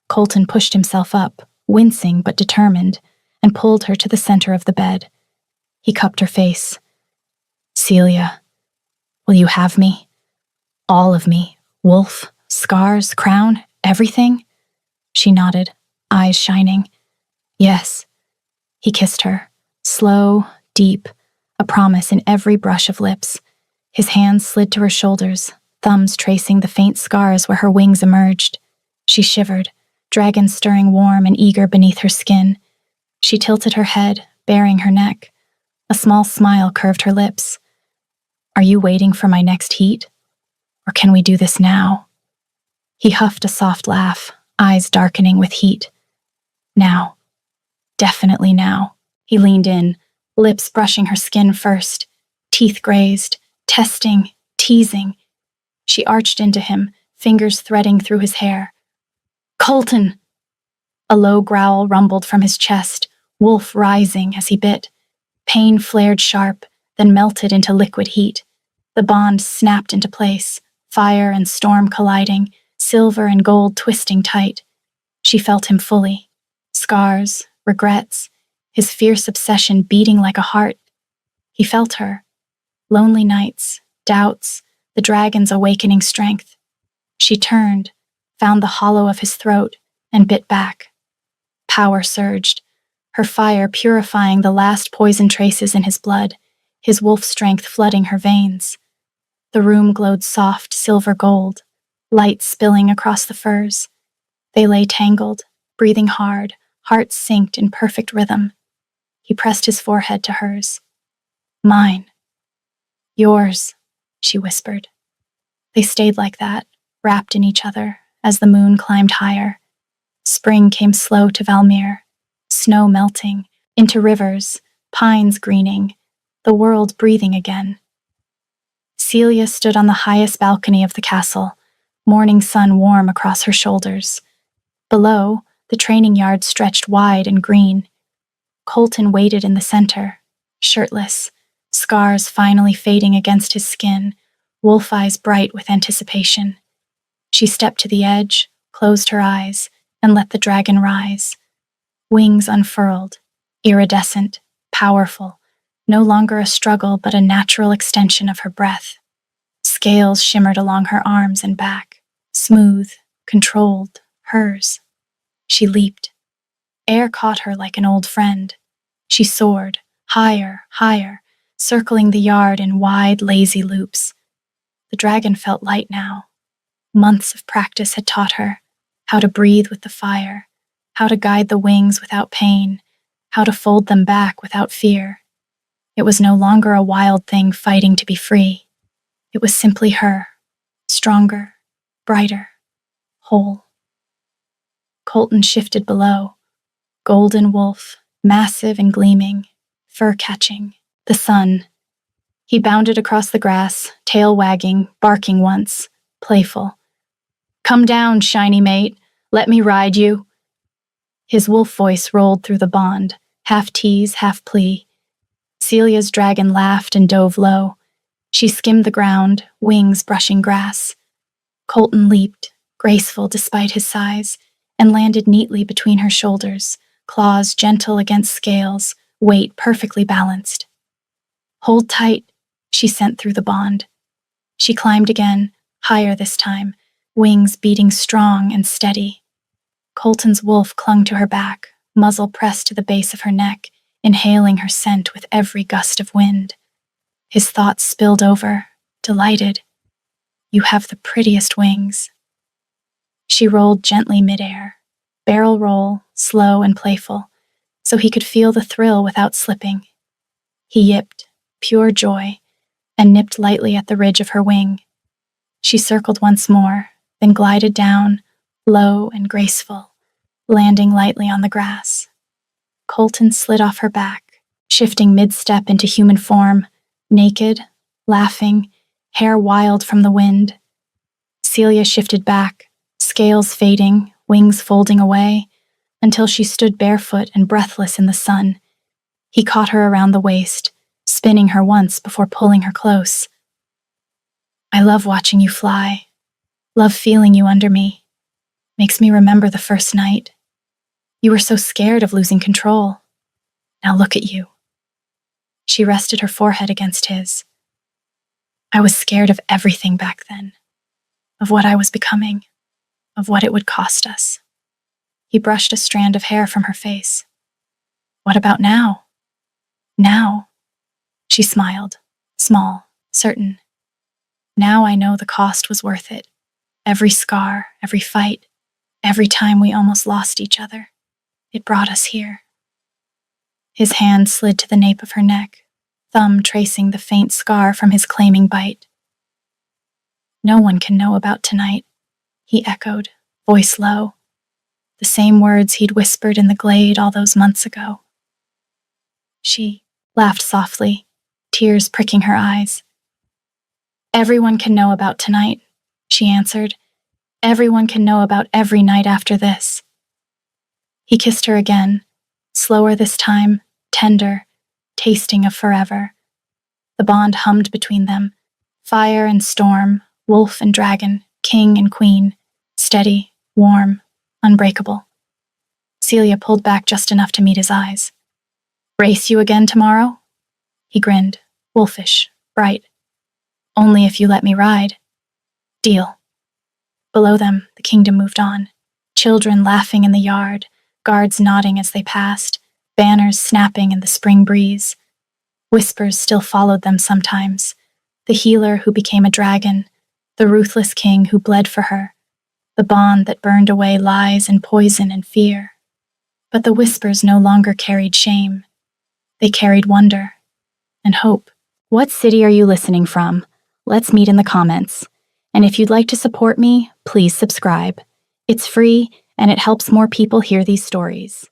A: Colton pushed himself up, wincing but determined, and pulled her to the center of the bed. He cupped her face. "Celia, will you have me? All of me, wolf, scars, crown, everything?" She nodded, eyes shining. "Yes." He kissed her, slow, deep, a promise in every brush of lips. His hands slid to her shoulders, thumbs tracing the faint scars where her wings emerged. She shivered, dragons stirring warm and eager beneath her skin. She tilted her head, baring her neck. A small smile curved her lips. "Are you waiting for my next heat? Or can we do this now?" He huffed a soft laugh, eyes darkening with heat. "Now. Definitely now." He leaned in, lips brushing her skin first, teeth grazed, testing, teasing. She arched into him, fingers threading through his hair. "Colton!" A low growl rumbled from his chest, wolf rising as he bit. Pain flared sharp, then melted into liquid heat. The bond snapped into place, fire and storm colliding, silver and gold twisting tight. She felt him fully. Scars, regrets, his fierce obsession beating like a heart. He felt her. Lonely nights, doubts, the dragon's awakening strength. She turned, found the hollow of his throat, and bit back. Power surged, her fire purifying the last poison traces in his blood, his wolf strength flooding her veins. The room glowed soft silver gold, light spilling across the furs. They lay tangled, breathing hard, hearts synced in perfect rhythm. He pressed his forehead to hers. Mine. Yours, she whispered. They stayed like that, wrapped in each other, as the moon climbed higher. Spring came slow to Valmir, snow melting, into rivers, pines greening, the world breathing again. Celia stood on the highest balcony of the castle, morning sun warm across her shoulders. Below, the training yard stretched wide and green. Colton waited in the center, shirtless, scars finally fading against his skin, wolf eyes bright with anticipation. She stepped to the edge, closed her eyes, and let the dragon rise. Wings unfurled, iridescent, powerful, no longer a struggle but a natural extension of her breath. Scales shimmered along her arms and back, smooth, controlled, hers. She leaped. Air caught her like an old friend. She soared, higher, higher, circling the yard in wide, lazy loops. The dragon felt light now. Months of practice had taught her how to breathe with the fire, how to guide the wings without pain, how to fold them back without fear. It was no longer a wild thing fighting to be free. It was simply her, stronger, brighter, whole. Colton shifted below. Golden wolf, massive and gleaming, fur-catching, the sun. He bounded across the grass, tail wagging, barking once, playful. "Come down, shiny mate. Let me ride you." His wolf voice rolled through the bond, half tease, half plea. Celia's dragon laughed and dove low. She skimmed the ground, wings brushing grass. Colton leaped, graceful despite his size, and landed neatly between her shoulders, claws gentle against scales, weight perfectly balanced. "Hold tight," she sent through the bond. She climbed again, higher this time, wings beating strong and steady. Colton's wolf clung to her back, muzzle pressed to the base of her neck, inhaling her scent with every gust of wind. His thoughts spilled over, delighted. "You have the prettiest wings." She rolled gently midair, barrel roll, slow and playful, so he could feel the thrill without slipping. He yipped, pure joy, and nipped lightly at the ridge of her wing. She circled once more, then glided down, low and graceful, landing lightly on the grass. Colton slid off her back, shifting mid-step into human form, naked, laughing, hair wild from the wind. Celia shifted back, scales fading, wings folding away, until she stood barefoot and breathless in the sun. He caught her around the waist, spinning her once before pulling her close. "I love watching you fly. Love feeling you under me. Makes me remember the first night. You were so scared of losing control. Now look at you." She rested her forehead against his. "I was scared of everything back then, of what I was becoming, of what it would cost us." He brushed a strand of hair from her face. "What about now?" "Now?" She smiled, small, certain. "Now I know the cost was worth it. Every scar, every fight, every time we almost lost each other. It brought us here." His hand slid to the nape of her neck, thumb tracing the faint scar from his claiming bite. "No one can know about tonight," he echoed, voice low. The same words he'd whispered in the glade all those months ago. She laughed softly, tears pricking her eyes. "Everyone can know about tonight," she answered. "Everyone can know about every night after this." He kissed her again, slower this time, tender, tasting of forever. The bond hummed between them, fire and storm, wolf and dragon, king and queen, steady, warm, unbreakable. Celia pulled back just enough to meet his eyes. "Race you again tomorrow?" He grinned, wolfish, bright. "Only if you let me ride." "Deal." Below them, the kingdom moved on. Children laughing in the yard, guards nodding as they passed, banners snapping in the spring breeze. Whispers still followed them sometimes. The healer who became a dragon, the ruthless king who bled for her, the bond that burned away lies and poison and fear. But the whispers no longer carried shame. They carried wonder. and hope. What city are you listening from? Let's meet in the comments. And if you'd like to support me, please subscribe. It's free, and it helps more people hear these stories.